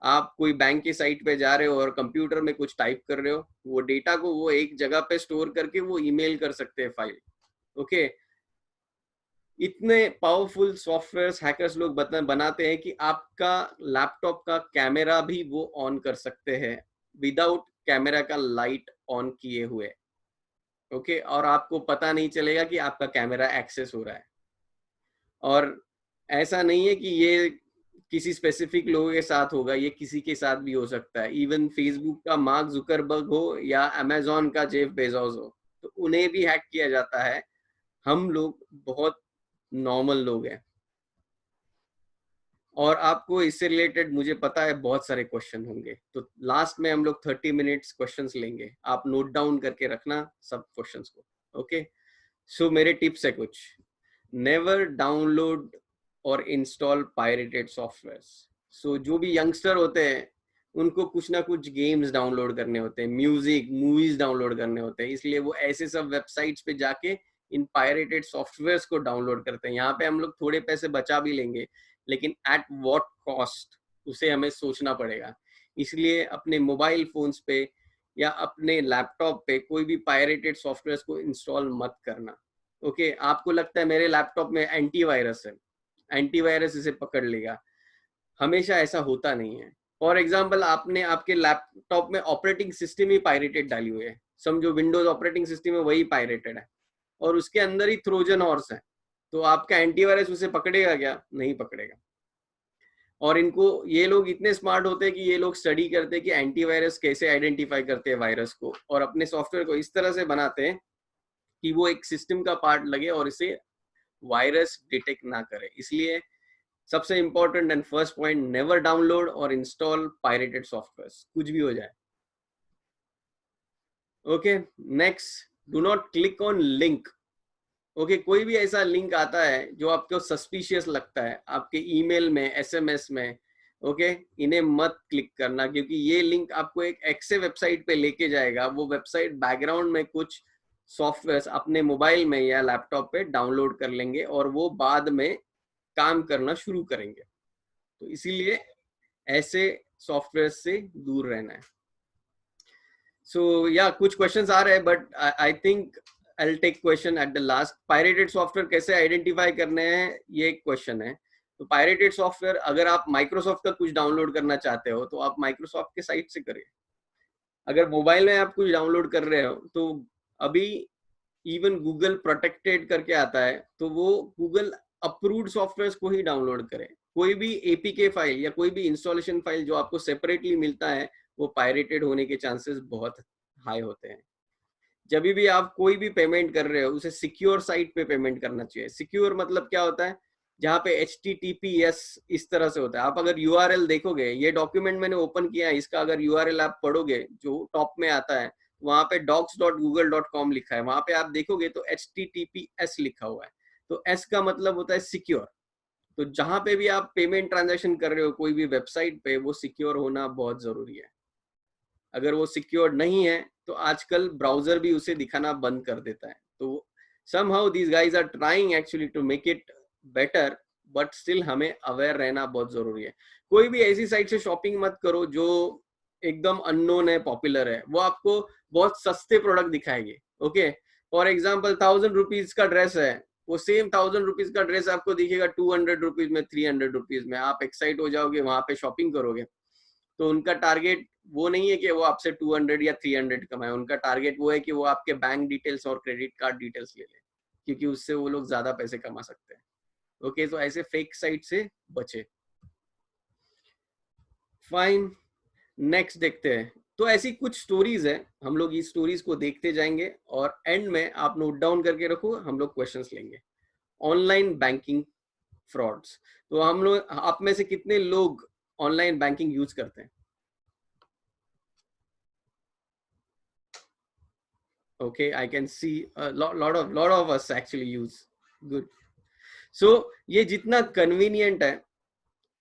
आप कोई बैंक की साइट पे जा रहे हो और कंप्यूटर में कुछ टाइप कर रहे हो, वो डेटा को वो एक जगह पे स्टोर करके वो ईमेल कर सकते हैं फाइल। ओके, इतने पावरफुल सॉफ्टवेयर हैकर्स लोग बनाते हैं कि आपका लैपटॉप का कैमरा भी वो ऑन कर सकते हैं विदाउट कैमरा का लाइट ऑन किए हुए। ओके, और आपको पता नहीं चलेगा कि आपका कैमरा एक्सेस हो रहा है। और ऐसा नहीं है कि ये किसी स्पेसिफिक लोगों के साथ होगा, ये किसी के साथ भी हो सकता है। इवन फेसबुक का मार्क जुकरबर्ग हो या अमेजोन का जेफ बेजोस हो, तो उन्हें भी हैक किया जाता है। हम लोग बहुत नॉर्मल लोग हैं। और आपको इससे रिलेटेड मुझे पता है बहुत सारे क्वेश्चन होंगे, तो लास्ट में हम लोग 30 मिनट्स क्वेश्चंस लेंगे। आप नोट डाउन करके रखना सब क्वेश्चंस को। ओके, सो मेरे टिप्स है कुछ। नेवर डाउनलोड और इंस्टॉल पायरेटेड सॉफ्टवेयर्स। सो जो भी यंगस्टर होते हैं उनको कुछ ना कुछ गेम्स डाउनलोड करने होते हैं, म्यूजिक, मूवीज डाउनलोड करने होते हैं, इसलिए वो ऐसे सब वेबसाइट्स पे जाके इन पायरेटेड सॉफ्टवेयर्स को डाउनलोड करते हैं। यहाँ पे हम लोग थोड़े पैसे बचा भी लेंगे, लेकिन एट व्हाट कॉस्ट, उसे हमें सोचना पड़ेगा। इसलिए अपने मोबाइल फोन्स पे या अपने लैपटॉप पे कोई भी पायरेटेड सॉफ्टवेयर्स को इंस्टॉल मत करना। ओके, आपको लगता है मेरे लैपटॉप में एंटीवायरस है, एंटीवायरस इसे पकड़ लेगा, हमेशा ऐसा होता नहीं है। फॉर एग्जाम्पल, आपने आपके लैपटॉप में ऑपरेटिंग सिस्टम ही पायरेटेड डाली हुई है, समझो विंडोज ऑपरेटिंग सिस्टम है वही पायरेटेड है, और उसके अंदर ही ट्रोजन हॉर्स है, तो आपका एंटीवायरस उसे पकड़ेगा क्या? नहीं पकड़ेगा। और इनको, ये लोग इतने स्मार्ट होते हैं कि ये लोग स्टडी करते हैं कि एंटीवायरस कैसे आइडेंटिफाई करते हैं वायरस को, और अपने सॉफ्टवेयर को इस तरह से बनाते हैं कि वो एक सिस्टम का पार्ट लगे और इसे वायरस डिटेक्ट ना करे। इसलिए सबसे important and first point, never download और इंस्टॉल पायरेटेड सॉफ्टवेयर, कुछ भी हो जाए। Okay, next, do not click on link. Okay, कोई भी ऐसा लिंक आता है जो आपको सस्पिशियस लगता है आपके ईमेल में, एसएमएस में, ओके, इन्हें मत क्लिक करना, क्योंकि ये लिंक आपको एक ऐसे वेबसाइट पे लेके जाएगा। वो वेबसाइट बैकग्राउंड में कुछ सॉफ्टवेयर अपने मोबाइल में या लैपटॉप पे डाउनलोड कर लेंगे और वो बाद में काम करना शुरू करेंगे। तो इसीलिए ऐसे सॉफ्टवेयर से दूर रहना है। सो या कुछ क्वेश्चंस आ रहे हैं, but I think I'll take question at the last. Pirated software कैसे आइडेंटिफाई करने हैं, ये एक क्वेश्चन है। तो पायरेटेड सॉफ्टवेयर, अगर आप माइक्रोसॉफ्ट का कुछ डाउनलोड करना चाहते हो तो आप माइक्रोसॉफ्ट के साइट से करिए। अगर मोबाइल में आप कुछ डाउनलोड कर रहे हो तो अभी इवन गूगल प्रोटेक्टेड करके आता है, तो वो गूगल अप्रूव्ड सॉफ्टवेयर को ही डाउनलोड करें। कोई भी एपीके फाइल या कोई भी इंस्टॉलेशन फाइल जो आपको सेपरेटली मिलता है, वो पायरेटेड होने के चांसेस बहुत हाई होते हैं। जब भी आप कोई भी पेमेंट कर रहे हो, उसे सिक्योर साइट पे पेमेंट करना चाहिए। सिक्योर मतलब क्या होता है? जहाँ पे HTTPS इस तरह से होता है। आप अगर URL देखोगे, ये डॉक्यूमेंट मैंने ओपन किया है, इसका अगर URL आप पढ़ोगे जो टॉप में आता है, वहां पे docs.google.com लिखा है, वहां पे आप देखोगे तो HTTPS लिखा हुआ है। तो S का मतलब होता है सिक्योर। तो जहां पे भी आप पेमेंट ट्रांजेक्शन कर रहे हो कोई भी वेबसाइट पे, वो सिक्योर होना बहुत जरूरी है। अगर वो सिक्योर नहीं है तो आजकल ब्राउजर भी उसे दिखाना बंद कर देता है। तो somehow these guys are trying actually to make it better, but still हमें अवेयर रहना बहुत जरूरी है। कोई भी ऐसी साइट से शॉपिंग मत करो जो एकदम अननोन है, पॉपुलर है, वो आपको बहुत सस्ते प्रोडक्ट दिखाएगी। ओके, फॉर एग्जाम्पल 1000 रुपीज का ड्रेस है, वो सेम 1000 रुपीज का ड्रेस आपको दिखेगा 200 रुपीज में, 300 रुपीज में। आप एक्साइट हो जाओगे, वहां पे शॉपिंग करोगे। तो उनका टारगेट वो नहीं है कि वो आपसे 200 या 300 कमाए, उनका टारगेट वो है कि वो आपके बैंक डिटेल्स और क्रेडिट कार्ड डिटेल्स ले ले, क्योंकि उससे वो लोग ज्यादा पैसे कमा सकते हैं। ओके, तो ऐसे फेक साइट से बचे। फाइन, नेक्स्ट देखते हैं। तो ऐसी कुछ स्टोरीज है, हम लोग इस स्टोरीज को देखते जाएंगे और एंड में आप नोट डाउन करके रखो, हम लोग क्वेश्चंस लेंगे। Online banking frauds. तो हम लोग, आप में से कितने लोग ऑनलाइन बैंकिंग यूज करते हैं? Okay, I can see a lot of us actually use. Good. So ये जितना कन्वीनियंट है,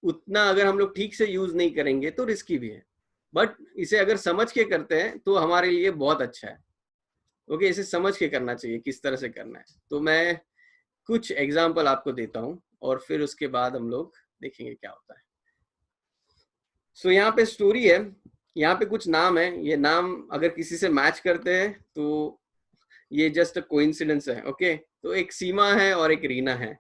उतना अगर हम लोग ठीक से यूज नहीं करेंगे तो रिस्की भी है, बट इसे अगर समझ के करते हैं तो हमारे लिए बहुत अच्छा है। ओके, इसे समझ के करना चाहिए किस तरह से करना है। तो मैं कुछ एग्जांपल आपको देता हूं और फिर उसके बाद हम लोग देखेंगे क्या होता है। सो यहाँ पे स्टोरी है, यहाँ पे कुछ नाम है, ये नाम अगर किसी से मैच करते हैं तो ये जस्ट कोइंसिडेंस है। ओके, तो एक सीमा है और एक रीना है,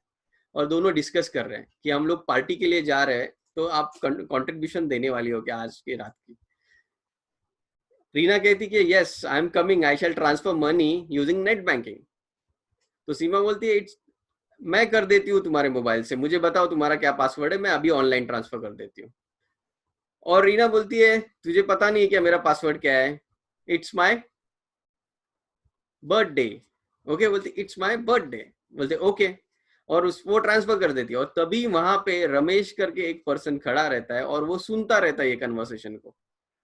और दोनों डिस्कस कर रहे हैं कि हम लोग पार्टी के लिए जा रहे हैं, तो आप कंट्रीब्यूशन देने वाली हो क्या आज की रात की? रीना कहती कि yes I am coming, I shall transfer money using net banking. तो सीमा बोलती है इट्स, मैं कर देती हूँ तुम्हारे मोबाइल से, मुझे बताओ तुम्हारा क्या पासवर्ड है, मैं अभी ऑनलाइन ट्रांसफर कर देती हूँ। और रीना बोलती है तुझे पता नहीं है क्या मेरा पासवर्ड क्या है, इट्स माय बर्थडे। ओके, बोलती इट्स माय बर्थडे, बोलते ओके, और उस वो ट्रांसफर कर देती है। और तभी वहां पे रमेश करके एक पर्सन खड़ा रहता है और वो सुनता रहता है ये कन्वर्सेशन को,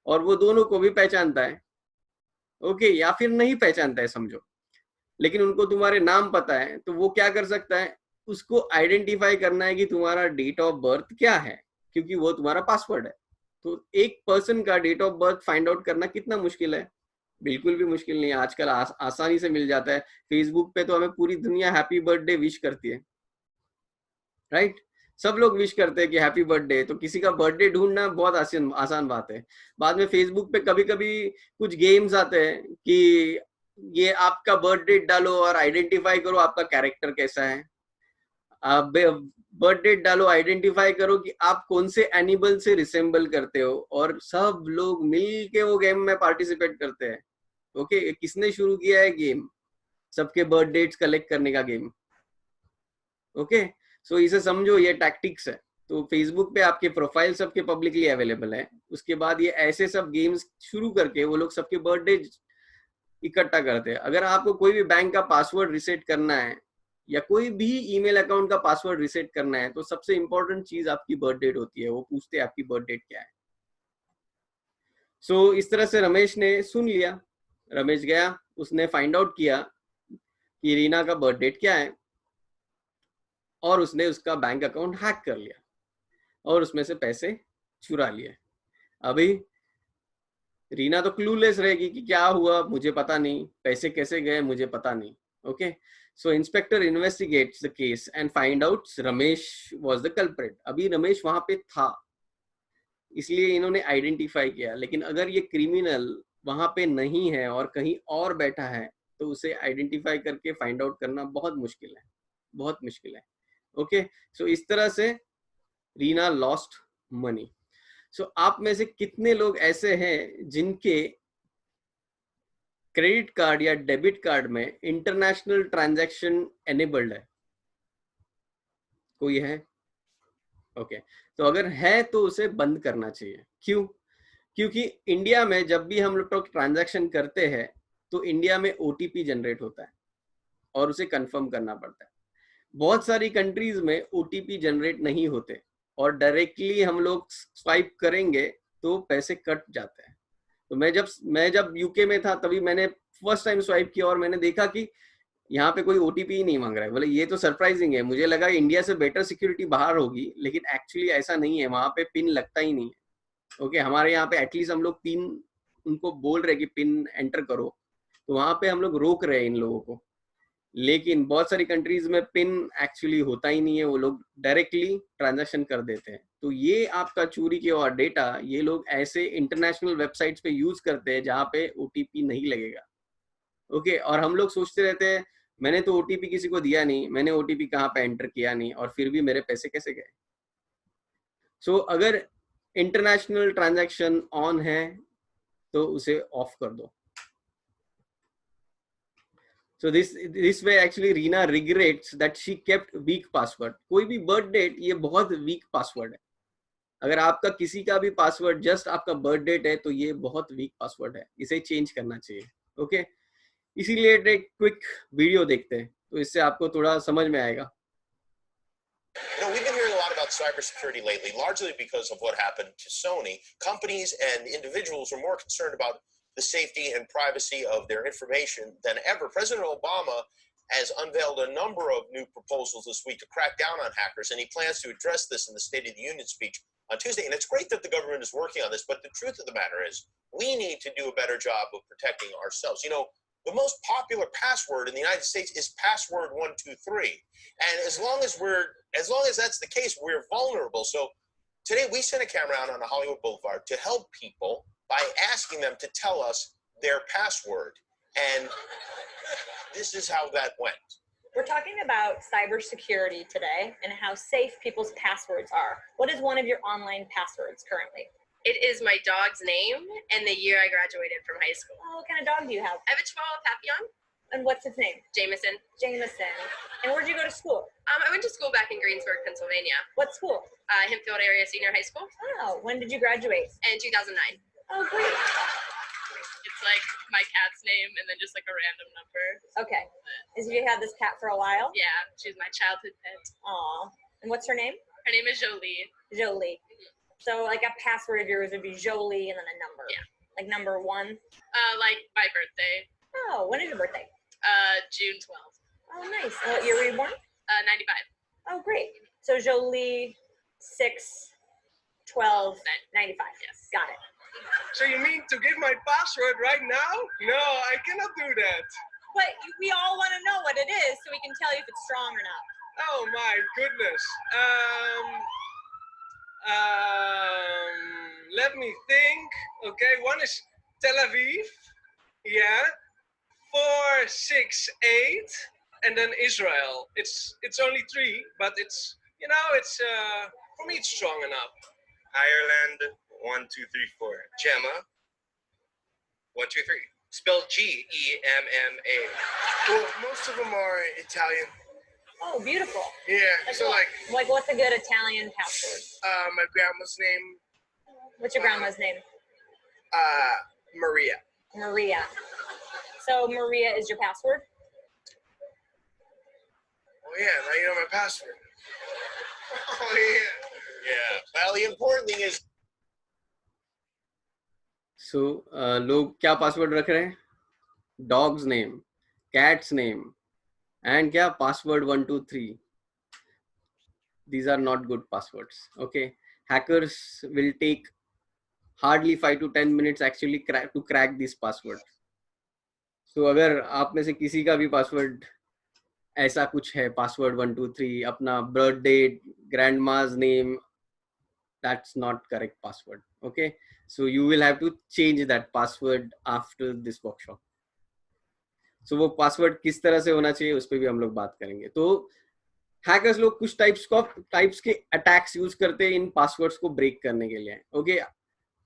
और वो दोनों को भी पहचानता है। ओके, या फिर नहीं पहचानता है समझो, लेकिन उनको तुम्हारे नाम पता है, तो वो क्या कर सकता है, उसको आइडेंटिफाई करना है कि तुम्हारा डेट ऑफ बर्थ क्या है, क्योंकि वो तुम्हारा पासवर्ड है। तो एक पर्सन का date of birth find out करना कितना मुश्किल है, बिल्कुल भी मुश्किल नहीं है, आजकल आसानी से मिल जाता है। फेसबुक पे तो हमें पूरी दुनिया हैप्पी बर्थडे विश करती है, राइट? सब लोग विश करते हैं कि हैप्पी बर्थडे, तो किसी का बर्थडे ढूंढना बहुत आसान बात है। बाद में फेसबुक पे कभी कभी कुछ गेम्स आते हैं कि ये आपका बर्थ डेट डालो और आइडेंटिफाई करो आपका कैरेक्टर कैसा है, आप बर्थ डेट डालो, आइडेंटिफाई करो कि आप कौन से एनिमल से रिसेंबल करते हो, और सब लोग मिल के वो गेम में पार्टिसिपेट करते हैं। ओके, किसने शुरू किया है गेम, सबके बर्थ डेट्स कलेक्ट करने का गेम। ओके, सो इसे समझो ये टैक्टिक्स है। तो फेसबुक पे आपके प्रोफाइल सबके पब्लिकली अवेलेबल है, उसके बाद ये ऐसे सब गेम्स शुरू करके वो लोग सबके बर्थडे इकट्ठा करते हैं। अगर आपको कोई भी बैंक का पासवर्ड रिसेट करना है या कोई भी ईमेल अकाउंट का पासवर्ड रिसेट करना है, तो सबसे इंपॉर्टेंट चीज आपकी बर्थ डेट होती है, वो पूछते हैं आपकी बर्थ डेट क्या है। सो इस तरह से रमेश ने सुन लिया, रमेश गया, उसने फाइंड आउट किया कि रीना का बर्थ डेट क्या है, और उसने उसका बैंक अकाउंट हैक कर लिया और उसमें से पैसे चुरा लिए। अभी रीना तो क्लूलेस रहेगी कि क्या हुआ मुझे पता नहीं, पैसे कैसे गए मुझे पता नहीं। Okay, so inspector investigates the case and find out Ramesh was the culprit. अभी रमेश वहां पे था, इसलिए इन्होंने आइडेंटिफाई किया, लेकिन अगर ये क्रिमिनल वहां पे नहीं है और कहीं और बैठा है, तो उसे आइडेंटिफाई करके फाइंड आउट करना बहुत मुश्किल है, बहुत मुश्किल है। ओके, सो इस तरह से रीना लॉस्ट मनी। सो आप में से कितने लोग ऐसे हैं जिनके क्रेडिट कार्ड या डेबिट कार्ड में इंटरनेशनल ट्रांजैक्शन एनेबल्ड है? कोई है? ओके, तो अगर है तो उसे बंद करना चाहिए। क्यों? क्योंकि इंडिया में जब भी हम लोग ट्रांजैक्शन करते हैं तो इंडिया में ओटीपी जनरेट होता है और उसे कंफर्म करना पड़ता है। बहुत सारी कंट्रीज में ओटीपी जनरेट नहीं होते और डायरेक्टली हम लोग स्वाइप करेंगे तो पैसे कट जाते हैं। तो मैं जब यूके में था तभी मैंने फर्स्ट टाइम स्वाइप किया और मैंने देखा कि यहाँ पे कोई ओटीपी ही नहीं मांग रहा है। बोले ये तो सरप्राइजिंग है, मुझे लगा इंडिया से बेटर सिक्योरिटी बाहर होगी, लेकिन एक्चुअली ऐसा नहीं है, वहां पे पिन लगता ही नहीं है। ओके, हमारे यहाँ पे एटलीस्ट हम लोग पिन उनको बोल रहे कि पिन एंटर करो, तो वहां पे हम लोग रोक रहे हैं इन लोगों को। लेकिन बहुत सारी कंट्रीज में पिन एक्चुअली होता ही नहीं है, वो लोग डायरेक्टली ट्रांजैक्शन कर देते हैं। तो ये आपका चोरी किया हुआ डेटा ये लोग ऐसे इंटरनेशनल वेबसाइट्स पे यूज करते हैं जहाँ पे ओटीपी नहीं लगेगा। ओके, और हम लोग सोचते रहते हैं मैंने तो ओटीपी किसी को दिया नहीं, मैंने ओटीपी कहाँ पे एंटर किया नहीं, और फिर भी मेरे पैसे कैसे गए। सो अगर इंटरनेशनल ट्रांजैक्शन ऑन है तो उसे ऑफ कर दो। So this way actually Reena regrets that she kept weak password. कोई भी बर्थ डेट ये बहुत वीक पासवर्ड है। अगर आपका किसी का भी पासवर्ड जस्ट आपका बर्थ डेट है तो ये बहुत वीक पासवर्ड है, इसे चेंज करना चाहिए। ओके, इसीलिए एक क्विक वीडियो देखते हैं तो इससे आपको थोड़ा समझ में आएगा। You know, we've been hearing a lot about cybersecurity lately, largely because of what happened to Sony. Companies and individuals are more concerned about the safety and privacy of their information than ever. President Obama has unveiled a number of new proposals this week to crack down on hackers, and he plans to address this in the State of the Union speech on Tuesday. And it's great that the government is working on this, but the truth of the matter is we need to do a better job of protecting ourselves. You know, the most popular password in the United States is password 123. And as long as that's the case, we're vulnerable. So today we sent a camera out on the Hollywood Boulevard to help people by asking them to tell us their password. And this is how that went. We're talking about cybersecurity today and how safe people's passwords are. What is one of your online passwords currently? It is my dog's name and the year I graduated from high school. Oh, what kind of dog do you have? I have a Chihuahua Papillon, And what's its name? Jameson. Jameson. And where'd you go to school? I went to school back in Greensburg, Pennsylvania. What school? Hempfield Area Senior High School Oh, when did you graduate? in 2009. Oh, great. It's like my cat's name and then just like a random number. Okay. Is you had this cat for a while? Yeah, she's my childhood pet. Aw. And what's her name? Her name is Jolie. Jolie. So like a password of yours would be Jolie and then a number. Yeah. Like number 1. Like my birthday, Oh, when is your birthday? June 12th, Oh, nice. And what year were you born? 95. Oh, great. So Jolie 6/12/95. Yes. Got it. So you mean to give my password right now? No, I cannot do that. But we all want to know what it is so we can tell you if it's strong or not. Oh my goodness. Let me think. Okay, one is Tel Aviv. Yeah. 468, and then Israel. It's only 3, but it's for me it's strong enough. Ireland, 1, 2, 3, 4. Gemma, 1, 2, 3. Spelled Gemma. Well, most of them are Italian. Oh, beautiful. Yeah. So what? like Like what's a good Italian password? my grandma's name, What's your grandma's name? Maria. Maria. So Maria is your password? Oh yeah, now you know my password. Oh yeah. Yeah. Well, the important thing is So लोग क्या password रख रहे हैं? Dog's name, cat's name, and क्या password 1 2 3. These are not good passwords. Okay, hackers will take hardly 5 to 10 minutes actually to crack these passwords. So अगर आप में से किसी का भी पासवर्ड ऐसा कुछ है, पासवर्ड 1 2 3, अपना birthday, grandma's name, that's not correct password. Okay, so you will have to change that password after this workshop. So वो पासवर्ड किस तरह से होना चाहिए उस पर भी हम लोग बात करेंगे. तो हैकर्स लोग कुछ टाइप्स के अटैक्स यूज करते हैं इन पासवर्ड्स को ब्रेक करने के लिए. ओके,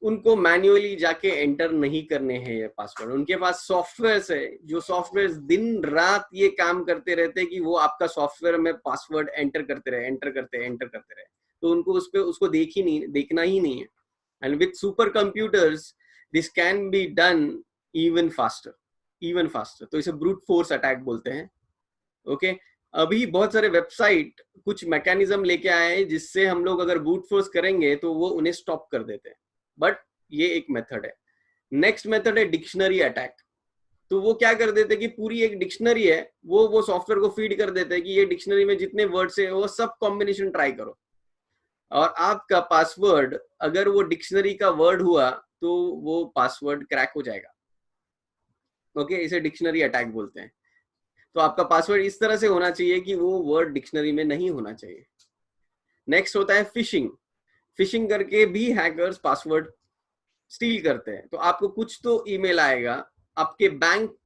उनको मैन्युअली जाके एंटर नहीं करने हैं ये पासवर्ड. उनके पास सॉफ्टवेयर्स है, जो सॉफ्टवेयर्स दिन रात ये काम करते रहते हैं कि वो आपका सॉफ्टवेयर में पासवर्ड एंटर करते रहे. तो उनको उसको देखना ही नहीं है. And with super computers this can be done even faster. तो इसे ब्रूट फोर्स अटैक बोलते हैं. ओके, अभी बहुत सारे वेबसाइट कुछ मैकेनिज्म लेके आए हैं जिससे हम लोग अगर ब्रूट फोर्स करेंगे तो वो उन्हें स्टॉप कर देते हैं. बट ये एक मेथड है. नेक्स्ट मेथड है डिक्शनरी अटैक. तो वो क्या कर देते हैं कि पूरी एक डिक्शनरी है, वो सॉफ्टवेयर को फीड कर देते हैं कि ये डिक्शनरी में जितने वर्ड्स है वो सब कॉम्बिनेशन ट्राई करो, और आपका पासवर्ड अगर वो डिक्शनरी का वर्ड हुआ तो वो पासवर्ड क्रैक हो जाएगा. ओके, इसे डिक्शनरी अटैक बोलते हैं. तो आपका पासवर्ड इस तरह से होना चाहिए कि वो वर्ड डिक्शनरी में नहीं होना चाहिए. नेक्स्ट होता है फिशिंग करके भी हैकर्स पासवर्ड स्टील करते हैं. तो आपको कुछ तो ईमेल आएगा, आपके बैंक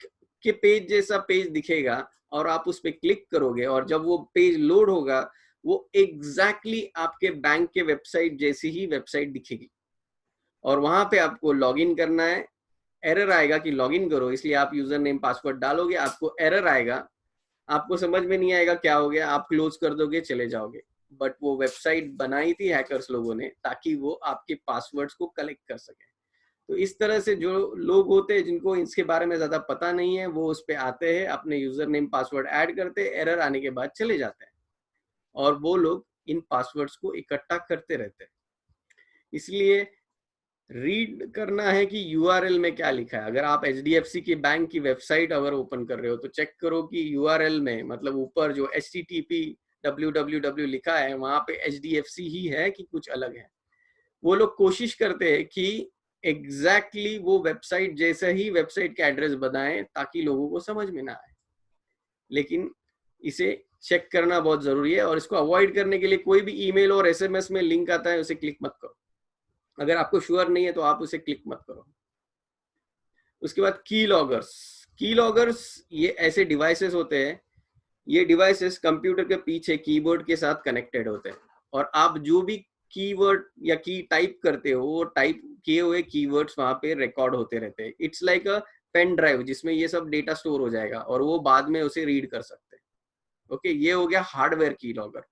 के पेज जैसा पेज दिखेगा और आप उस पर क्लिक करोगे, और जब वो पेज लोड होगा वो एग्जैक्टली आपके बैंक के वेबसाइट जैसी ही वेबसाइट दिखेगी, और वहां पे आपको लॉगिन करना है. एरर आएगा कि लॉगिन करो, इसलिए आप यूजर नेम पासवर्ड डालोगे, आपको एरर आएगा, आपको समझ में नहीं आएगा क्या हो गया, आप क्लोज कर दोगे, चले जाओगे. बट वो वेबसाइट बनाई थी हैकर्स लोगों ने ताकि वो आपके पासवर्ड्स को कलेक्ट कर सके. तो इस तरह से जो लोग होते हैं जिनको इसके बारे में ज्यादा पता नहीं है, वो उस पे आते हैं, अपने यूजर नेम पासवर्ड ऐड करते हैं, एरर आने के बाद चले जाते हैं, और वो लोग इन पासवर्ड्स को इकट्ठा करते रहते हैं. इसलिए रीड करना है कि यूआरएल में क्या लिखा है. अगर आप एचडीएफसी की बैंक की वेबसाइट अगर ओपन कर रहे हो तो चेक करो कि यूआरएल में, मतलब ऊपर जो http www लिखा है वहां पे एचडीएफसी ही है कि कुछ अलग है. वो लोग कोशिश करते हैं कि एग्जैक्टली वो वेबसाइट जैसा ही वेबसाइट का एड्रेस बनाएं ताकि लोगों को समझ में ना आए. लेकिन इसे चेक करना बहुत जरूरी है, और इसको अवॉइड करने के लिए कोई भी ईमेल और एसएमएस में लिंक आता है उसे क्लिक मत करो. अगर आपको श्योर नहीं है तो आप उसे क्लिक मत करो. उसके बाद की लॉगर्स ये ऐसे डिवाइसेस होते हैं, ये डिवाइसेस कंप्यूटर के पीछे कीबोर्ड के साथ कनेक्टेड होते हैं, और आप जो भी कीवर्ड या की टाइप करते हो, वो टाइप किए हुए कीवर्ड्स वहां पे रिकॉर्ड होते रहते हैं. It's like a pen drive जिसमें ये सब डेटा स्टोर हो जाएगा और वो बाद में उसे रीड कर सकते हैं. ओके, ये हो गया हार्डवेयर की लॉगर.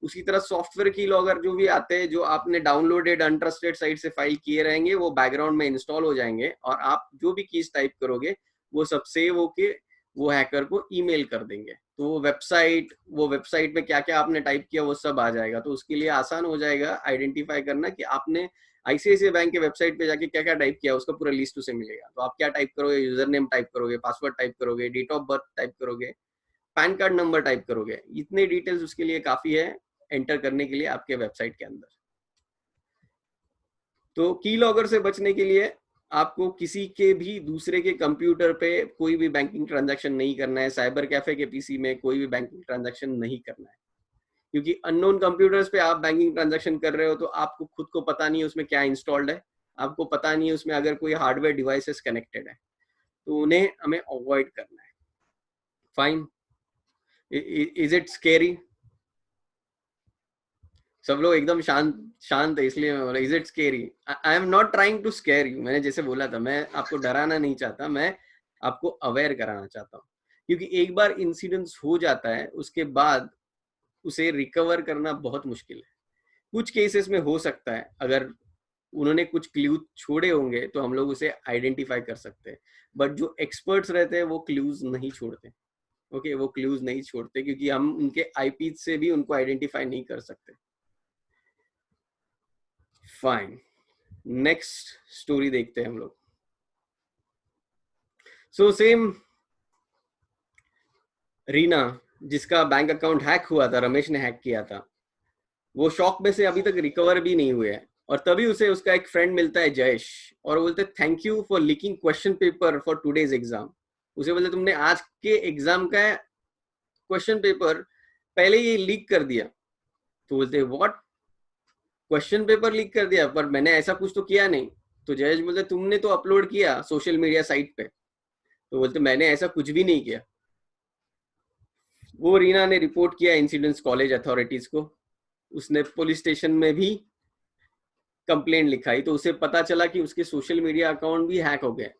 उसी तरह सॉफ्टवेयर की लॉगर जो भी आते हैं, जो आपने डाउनलोडेड अनट्रस्टेड साइट से फाइल किए रहेंगे, वो बैकग्राउंड में इंस्टॉल हो जाएंगे और आप जो भी कीज टाइप करोगे वो सब सेव होके वो हैकर को ईमेल कर देंगे. तो वो वेबसाइट में क्या क्या आपने टाइप किया वो सब आ जाएगा. तो उसके लिए आसान हो जाएगा आइडेंटिफाई करना कि आपने आईसीआईसीआई बैंक के वेबसाइट पे जाके क्या क्या टाइप किया, उसका पूरा लिस्ट उसे मिलेगा. तो आप क्या टाइप करोगे, यूजर नेम टाइप करोगे, पासवर्ड टाइप करोगे, डेट ऑफ बर्थ टाइप करोगे, पैन कार्ड नंबर टाइप करोगे. इतने डिटेल्स उसके लिए काफी है एंटर करने के लिए आपके वेबसाइट के अंदर. तो की लॉगर से बचने के लिए आपको किसी के भी दूसरे के कंप्यूटर पे कोई भी बैंकिंग ट्रांजैक्शन नहीं करना है. साइबर कैफे के पीसी में कोई भी बैंकिंग ट्रांजैक्शन नहीं करना है, क्योंकि अननोन कंप्यूटर्स पे आप बैंकिंग ट्रांजैक्शन कर रहे हो तो आपको खुद को पता नहीं है उसमें क्या इंस्टॉल्ड है, आपको पता नहीं है उसमें अगर कोई हार्डवेयर डिवाइसेस कनेक्टेड है, तो उन्हें हमें अवॉइड करना है. फाइन. Is it scary? सब लोग एकदम शांत है, इसलिए मैं बोला is it scary. I am not trying to scare you. मैंने जैसे बोला था, मैं आपको डराना नहीं चाहता, मैं आपको अवेयर कराना चाहता हूँ. क्योंकि एक बार इंसिडेंस हो जाता है उसके बाद उसे रिकवर करना बहुत मुश्किल है. कुछ केसेस में हो सकता है, अगर उन्होंने कुछ क्लू छोड़े होंगे तो हम लोग उसे आइडेंटिफाई कर सकते हैं. बट जो एक्सपर्ट्स रहते हैं वो क्लूज नहीं छोड़ते. ओके, वो क्लूज नहीं छोड़ते क्योंकि हम उनके आईपी से भी उनको आइडेंटिफाई नहीं कर सकते. फाइन, नेक्स्ट स्टोरी देखते हैं हम लोग. सो सेम रीना, जिसका बैंक अकाउंट हैक हुआ था, रमेश ने हैक किया था, वो शॉक में से अभी तक रिकवर भी नहीं हुए हैं. और तभी उसे उसका एक फ्रेंड मिलता है जयेश, और बोलते thank you for leaking question paper for today's exam. उसे बोलते तुमने आज के एग्जाम का क्वेश्चन पेपर पहले ही लीक कर दिया. तो बोलते व्हाट, क्वेश्चन पेपर लीक कर दिया? पर मैंने ऐसा कुछ तो किया नहीं. तो जयेश बोलते तुमने तो अपलोड किया सोशल मीडिया साइट पे. तो बोलते मैंने ऐसा कुछ भी नहीं किया. वो रीना ने रिपोर्ट किया इंसिडेंट्स कॉलेज अथॉरिटीज को. उसने पुलिस स्टेशन में भी कंप्लेंट लिखाई. तो उसे पता चला कि उसके सोशल मीडिया अकाउंट भी हैक हो गए,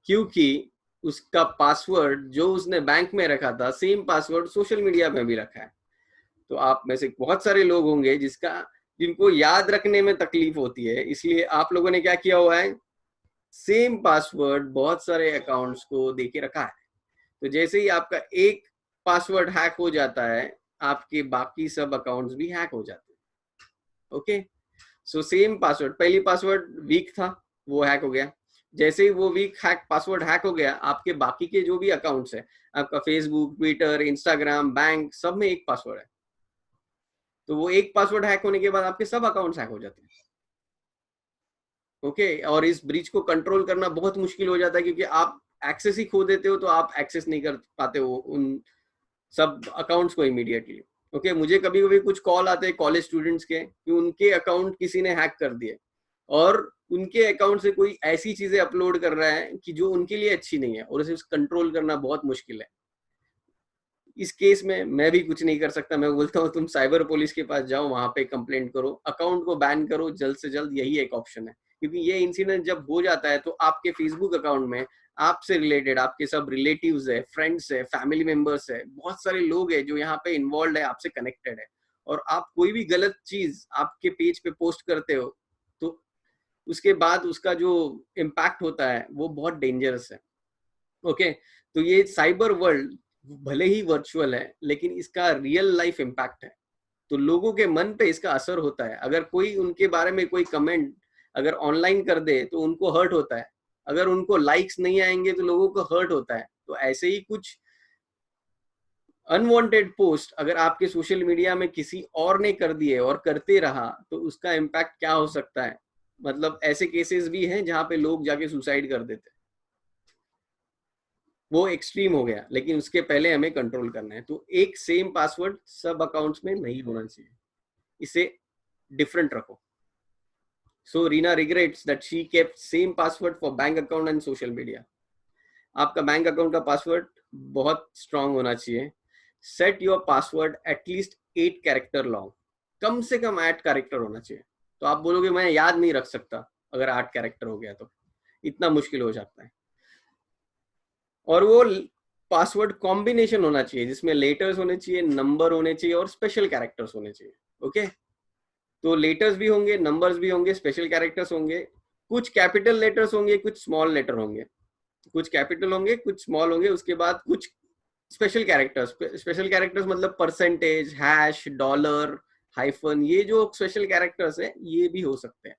क्योंकि उसका पासवर्ड जो उसने बैंक में रखा था, सेम पासवर्ड सोशल मीडिया में भी रखा है. तो आप में से बहुत सारे लोग होंगे जिनको याद रखने में तकलीफ होती है, इसलिए आप लोगों ने क्या किया हुआ है, सेम पासवर्ड बहुत सारे अकाउंट्स को देके रखा है. तो जैसे ही आपका एक पासवर्ड हैक हो जाता है, आपके बाकी सब अकाउंट्स भी हैक हो जाते हैं. ओके, सो सेम पासवर्ड, पहली पासवर्ड वीक था, वो हैक हो गया. जैसे ही वो वीक पासवर्ड हैक हो गया, आपके बाकी के जो भी अकाउंट्स है, आपका फेसबुक, ट्विटर, इंस्टाग्राम, बैंक, सब में एक पासवर्ड है. तो वो एक पासवर्ड हैक होने के बाद आपके सब अकाउंट्स हैक हो जाते हैं. ओके, और इस ब्रीच को कंट्रोल करना बहुत मुश्किल हो जाता है, क्योंकि आप एक्सेस ही खो देते हो, तो आप एक्सेस नहीं कर पाते हो उन सब अकाउंट्स को इमीडिएटली. ओके, मुझे कभी कभी कुछ कॉल आते हैं कॉलेज स्टूडेंट्स के कि उनके अकाउंट किसी ने हैक कर दिए और उनके अकाउंट से कोई ऐसी चीजें अपलोड कर रहा है कि जो उनके लिए अच्छी नहीं है, और उसे कंट्रोल करना बहुत मुश्किल है. इस केस में मैं भी कुछ नहीं कर सकता. मैं बोलता हूँ तुम साइबर पुलिस के पास जाओ, वहां पे कंप्लेंट करो, अकाउंट को बैन करो जल्द से जल्द, यही एक ऑप्शन है. क्योंकि ये इंसिडेंट जब हो जाता है तो आपके फेसबुक अकाउंट में आपसे रिलेटेड आपके सब रिलेटिव्स है, फ्रेंड्स है, फैमिली मेंबर्स है, बहुत सारे लोग हैं जो यहाँ पे इन्वॉल्व है, आपसे कनेक्टेड है. और आप कोई भी गलत चीज आपके पेज पे पोस्ट करते हो तो उसके बाद उसका जो इम्पैक्ट होता है वो बहुत डेंजरस है. ओके, तो ये साइबर वर्ल्ड भले ही वर्चुअल है, लेकिन इसका रियल लाइफ इम्पैक्ट है. तो लोगों के मन पे इसका असर होता है. अगर कोई उनके बारे में कोई कमेंट अगर ऑनलाइन कर दे तो उनको हर्ट होता है. अगर उनको लाइक्स नहीं आएंगे तो लोगों को हर्ट होता है. तो ऐसे ही कुछ अनवांटेड पोस्ट अगर आपके सोशल मीडिया में किसी और ने कर दिए और करते रहा तो उसका इम्पैक्ट क्या हो सकता है. मतलब ऐसे केसेस भी हैं जहां पे लोग जाके सुसाइड कर देते हैं. वो एक्सट्रीम हो गया, लेकिन उसके पहले हमें कंट्रोल करना है. तो एक सेम पासवर्ड सब अकाउंट्स में नहीं होना चाहिए, इसे डिफरेंट रखो. So Reena regrets that she kept same password for bank account and social media. आपका बैंक अकाउंट का पासवर्ड बहुत स्ट्रांग होना चाहिए. Set your password at least 8 character long. कम से कम 8 कैरेक्टर होना चाहिए। तो आप बोलोगे मैं याद नहीं रख सकता अगर 8 कैरेक्टर हो गया तो इतना मुश्किल हो जाता है। और वो पासवर्ड कॉम्बिनेशन होना चाहिए जिसमें लेटर्स होने चाहिए, नंबर होने चाहिए और स्पेशल कैरेक्टर्स होने चाहिए। ओके, तो लेटर्स भी होंगे, नंबर्स भी होंगे, स्पेशल कैरेक्टर्स होंगे, कुछ कैपिटल लेटर्स होंगे, कुछ स्मॉल लेटर होंगे, कुछ कैपिटल होंगे, कुछ स्मॉल होंगे, उसके बाद कुछ स्पेशल कैरेक्टर्स। स्पेशल कैरेक्टर्स मतलब परसेंटेज, हैश, डॉलर, हाइफन, ये जो स्पेशल कैरेक्टर्स है ये भी हो सकते हैं।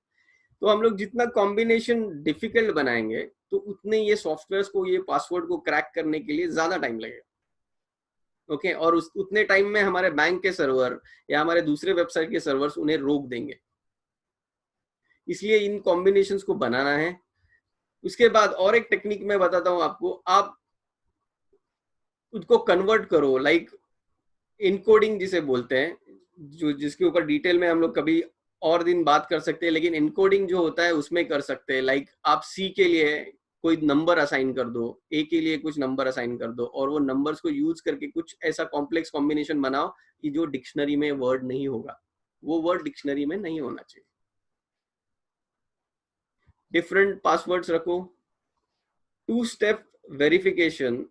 तो हम लोग जितना कॉम्बिनेशन डिफिकल्ट बनाएंगे तो उतने ये सॉफ्टवेयर्स को, ये पासवर्ड को क्रैक करने के लिए ज्यादा टाइम लगेगा। ओके, और उतने टाइम में हमारे बैंक के सर्वर या हमारे दूसरे वेबसाइट के सर्वर्स उन्हें रोक देंगे। इसलिए इन कॉम्बिनेशंस को बनाना है। उसके बाद और एक टेक्निक मैं बताता हूं आपको, आप उसको कन्वर्ट करो, लाइक इनकोडिंग जिसे बोलते हैं, जो जिसके ऊपर डिटेल में हम लोग कभी और दिन बात कर सकते हैं, लेकिन इनकोडिंग जो होता है उसमें कर सकते हैं। लाइक आप सी के लिए कोई नंबर असाइन कर दो, ए के लिए कुछ नंबर असाइन कर दो, और वो नंबर्स को यूज करके कुछ ऐसा कॉम्प्लेक्स कॉम्बिनेशन बनाओ कि जो डिक्शनरी में वर्ड नहीं होगा, वो वर्ड डिक्शनरी में नहीं होना चाहिए। डिफरेंट पासवर्ड्स रखो। 2 स्टेप वेरिफिकेशन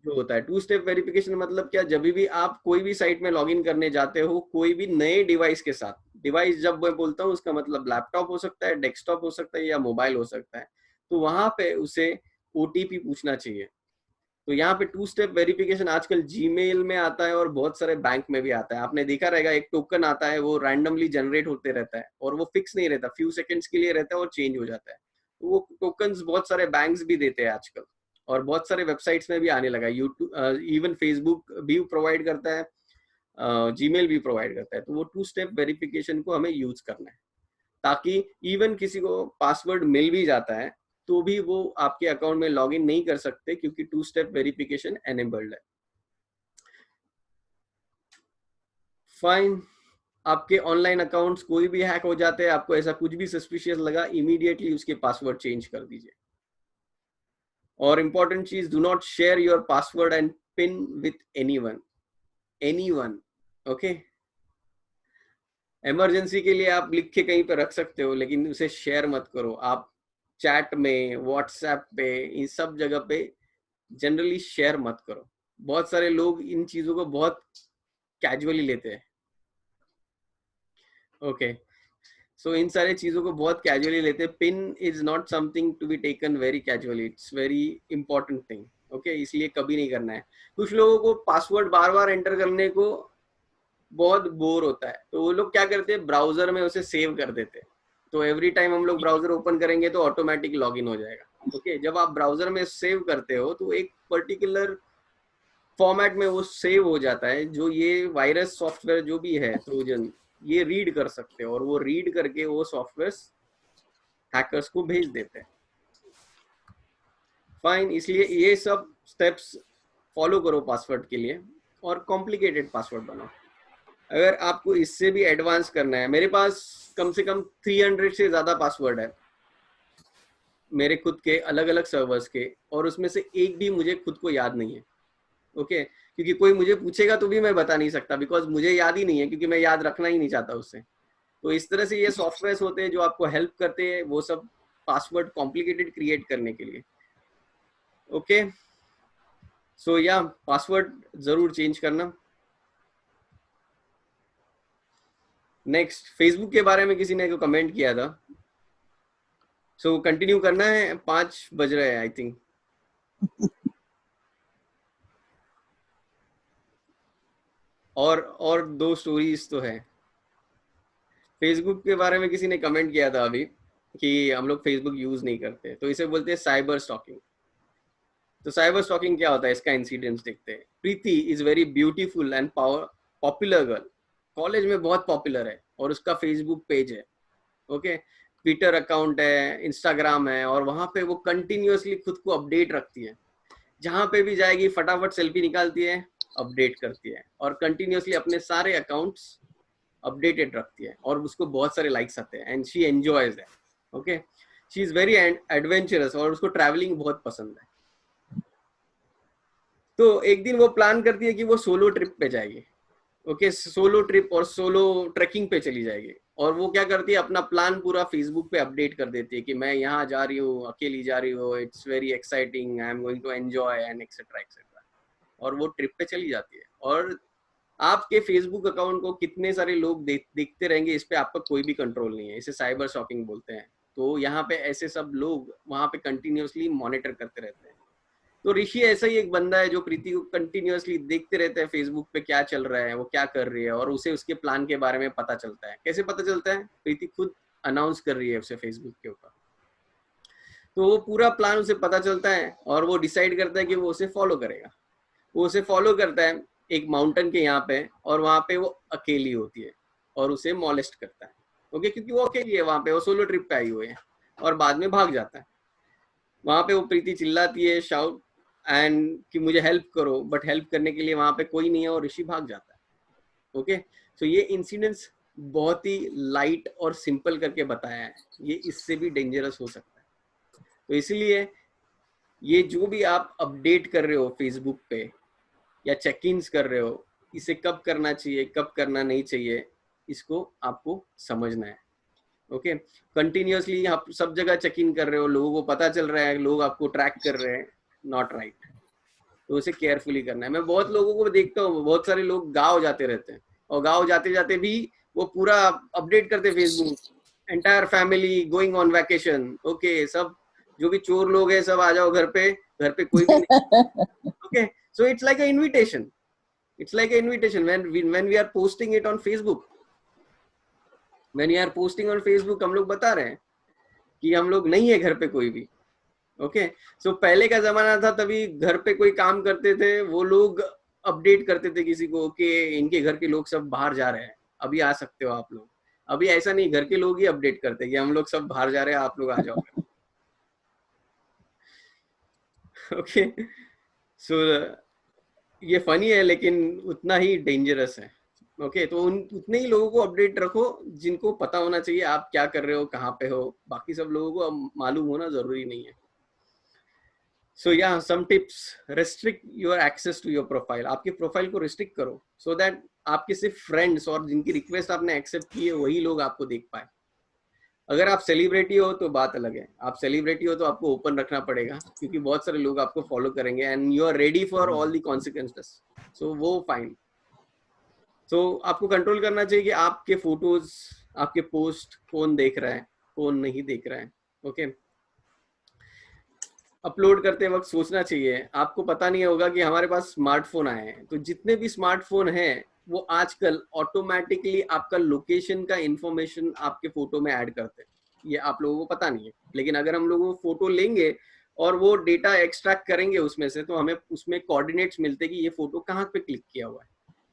जो होता है, 2 स्टेप वेरिफिकेशन मतलब क्या, जब भी आप कोई भी साइट में लॉगिन करने जाते हो कोई भी नए डिवाइस के साथ, डिवाइस जब मैं बोलता हूँ उसका मतलब लैपटॉप हो सकता है, डेस्कटॉप हो सकता है या मोबाइल हो सकता है, तो वहां पे उसे ओटीपी पूछना चाहिए। तो यहाँ पे 2 स्टेप वेरिफिकेशन आजकल जीमेल में आता है और बहुत सारे बैंक में भी आता है। आपने देखा रहेगा एक टोकन आता है, वो रैंडमली जनरेट होते रहता है और वो फिक्स नहीं रहता, फ्यू सेकंड्स के लिए रहता है और चेंज हो जाता है। तो वो टोकन्स बहुत सारे बैंक्स भी देते हैं आजकल, और बहुत सारे वेबसाइट्स में भी आने लगा। यूट्यूब, इवन फेसबुक भी प्रोवाइड करता है, जीमेल भी प्रोवाइड करता है। तो वो 2 स्टेप वेरिफिकेशन को हमें यूज करना है, ताकि इवन किसी को पासवर्ड मिल भी जाता है तो भी वो आपके अकाउंट में लॉगिन नहीं कर सकते, क्योंकि 2 स्टेप वेरिफिकेशन एनेबल्ड है। फाइन, आपके ऑनलाइन अकाउंट्स कोई भी हैक हो जाते हैं, आपको ऐसा कुछ भी सस्पिशियस लगा, इमीडिएटली उसके पासवर्ड चेंज कर दीजिए। और इंपॉर्टेंट चीज, do not share your password and pin with anyone. Okay, emergency के लिए आप लिख के कहीं पे रख सकते हो, लेकिन उसे शेयर मत करो। आप चैट में, व्हाट्सएप पे, इन सब जगह पे जनरली शेयर मत करो। बहुत सारे लोग इन चीजों को बहुत कैजुअली लेते हैं। ओके, सो इन सारे चीजों को बहुत कैजुअली लेते हैं। Pin is not something to be taken very casually, it's very important thing. Okay, इसलिए कभी नहीं करना है। कुछ लोगों को पासवर्ड बार बार एंटर करने को बहुत बोर होता है, तो वो लोग क्या करते हैं, ब्राउजर में उसे सेव कर देते हैं। तो एवरी टाइम हम लोग ब्राउजर ओपन करेंगे तो ऑटोमेटिक लॉगिन हो जाएगा। ओके, जब आप ब्राउजर में सेव करते हो तो एक पर्टिकुलर फॉर्मेट में वो सेव हो जाता है, जो ये वायरस सॉफ्टवेयर जो भी है ट्रोजन, ये रीड कर सकते हैं, और वो रीड करके वो सॉफ्टवेयर हैकर्स को भेज देते हैं। फाइन, इसलिए ये सब स्टेप्स फॉलो करो पासवर्ड के लिए, और कॉम्प्लिकेटेड पासवर्ड बनाओ। अगर आपको इससे भी एडवांस करना है, मेरे पास कम से कम 300 से ज्यादा पासवर्ड है मेरे खुद के अलग अलग सर्वर्स के, और उसमें से एक भी मुझे खुद को याद नहीं है। ओके, क्योंकि कोई मुझे पूछेगा तो भी मैं बता नहीं सकता, बिकॉज मुझे याद ही नहीं है, क्योंकि मैं याद रखना ही नहीं चाहता उससे। तो इस तरह से ये सॉफ्टवेयर होते हैं जो आपको हेल्प करते हैं वो सब पासवर्ड कॉम्प्लिकेटेड क्रिएट करने के लिए। ओके, सो या पासवर्ड जरूर चेंज करना। नेक्स्ट, फेसबुक के बारे में किसी ने कमेंट किया था, सो कंटिन्यू करना है, 5 बज रहे हैं आई थिंक। और 2 स्टोरीज तो है। फेसबुक के बारे में किसी ने कमेंट किया था अभी कि हम लोग फेसबुक यूज नहीं करते, तो इसे बोलते हैं साइबर स्टॉकिंग। तो साइबर स्टॉकिंग क्या होता है, इसका इंसिडेंट्स देखते हैं। Preeti is very beautiful and popular girl, college में बहुत पॉपुलर है, और उसका फेसबुक पेज है। ओके, ट्विटर अकाउंट है, इंस्टाग्राम है, और वहां पे वो कंटिन्यूअसली खुद को अपडेट रखती है। जहां पे भी जाएगी फटाफट सेल्फी निकालती है, अपडेट करती है, और कंटिन्यूअसली अपने सारे अकाउंट्स अपडेटेड रखती है, और उसको बहुत सारे लाइक्स आते हैं, एंड शी एंजॉयज है। Okay, she is very adventurous, और उसको ट्रैवलिंग बहुत पसंद है। तो एक दिन वो प्लान करती है कि वो सोलो ट्रिप पे जाएगी। ओके, सोलो ट्रिप और सोलो ट्रैकिंग पे चली जाएगी, और वो क्या करती है, अपना प्लान पूरा फेसबुक पे अपडेट कर देती है कि मैं यहाँ जा रही हूँ, अकेली जा रही हूँ, it's very exciting, I am going to enjoy and etcetera etcetera, और वो ट्रिप पे चली जाती है। और आपके फेसबुक अकाउंट को कितने सारे लोग देखते रहेंगे, इस पे आपका कोई भी कंट्रोल नहीं है, इसे साइबर शॉपिंग बोलते हैं। तो यहाँ पे ऐसे सब लोग वहाँ पे कंटिन्यूअसली मॉनिटर करते रहते हैं। तो ऋषि ऐसा ही एक बंदा है जो प्रीति को कंटिन्यूअसली देखते रहते हैं फेसबुक पे क्या चल रहा है, वो क्या कर रही है, और उसे उसके प्लान के बारे में पता चलता है। कैसे पता चलता है? प्रीति खुद अनाउंस कर रही है उसे फेसबुक के ऊपर, तो वो पूरा प्लान उसे पता चलता है और वो डिसाइड करता है कि वो उसे फॉलो करेगा। वो उसे फॉलो करता है एक माउंटेन के यहाँ पे, और वहाँ पे वो अकेली होती है और उसे मॉलेस्ट करता है। ओके, क्योंकि वो अकेली है वहाँ पे, वो सोलो ट्रिप पे आई हुई है, और बाद में भाग जाता है। वहाँ पे वो प्रीति चिल्लाती है, शाउट एंड कि मुझे हेल्प करो, बट हेल्प करने के लिए वहाँ पे कोई नहीं है और ऋषि भाग जाता है। ओके, तो ये इंसिडेंट्स बहुत ही लाइट और सिंपल करके बताया है, ये इससे भी डेंजरस हो सकता है। तो इसीलिए ये जो भी आप अपडेट कर रहे हो फेसबुक पे या चेक इन्स कर रहे हो, इसे कब करना चाहिए, कब करना नहीं चाहिए, इसको आपको समझना है। ओके, कंटिन्यूअसली आप सब जगह चेक इन कर रहे हो, लोगों को पता चल रहा है, लोग आपको ट्रैक कर रहे हैं, नॉट राइट। तो उसे केयरफुली करना है। मैं बहुत लोगों को देखता हूँ, बहुत सारे लोग गाँव जाते रहते हैं, और गाँव जाते जाते भी वो पूरा अपडेट करते Facebook, entire family going on vacation. Okay, सब जो भी चोर लोग हैं सब आ जाओ घर पे कोई भी नहीं। Okay, so it's like an invitation. It's like an invitation when we are posting it on Facebook. When we are posting on Facebook, हम लोग बता रहे हैं कि हम लोग नहीं है घर पे कोई भी। ओके, सो पहले का जमाना था, तभी घर पे कोई काम करते थे, वो लोग अपडेट करते थे किसी को कि इनके घर के लोग सब बाहर जा रहे हैं, अभी आ सकते हो आप लोग। अभी ऐसा नहीं, घर के लोग ही अपडेट करते हैं कि हम लोग सब बाहर जा रहे हैं, आप लोग आ जाओ। ओके, सो ये फनी है लेकिन उतना ही डेंजरस है। ओके, तो उतने ही लोगों को अपडेट रखो जिनको पता होना चाहिए आप क्या कर रहे हो, कहाँ पे हो। बाकी सब लोगों को मालूम होना जरूरी नहीं है। सो या some tips, restrict your access to your profile. आपके प्रोफाइल को रिस्ट्रिक्ट करो सो दैट आपके सिर्फ फ्रेंड्स और जिनकी रिक्वेस्ट आपने एक्सेप्ट की है वही लोग आपको देख पाए। अगर आप सेलिब्रिटी हो तो बात अलग है, आप सेलिब्रिटी हो तो आपको ओपन रखना पड़ेगा क्योंकि बहुत सारे लोग आपको फॉलो करेंगे and you are ready for all the consequences, so वो फाइन। सो आपको कंट्रोल करना चाहिए कि आपके फोटोज, आपके पोस्ट कौन देख रहा है, कौन नहीं देख रहा है। ओके, अपलोड करते वक्त सोचना चाहिए, आपको पता नहीं होगा कि हमारे पास स्मार्टफोन आए हैं, तो जितने भी स्मार्टफोन हैं वो आजकल ऑटोमेटिकली आपका लोकेशन का इंफॉर्मेशन आपके फोटो में ऐड करते हैं। ये आप लोगों को पता नहीं है, लेकिन अगर हम लोग वो फोटो लेंगे और वो डेटा एक्सट्रैक्ट करेंगे उसमें से, तो हमें उसमें कोऑर्डिनेट्स मिलते हैं कि ये फोटो कहाँ पे क्लिक किया हुआ है,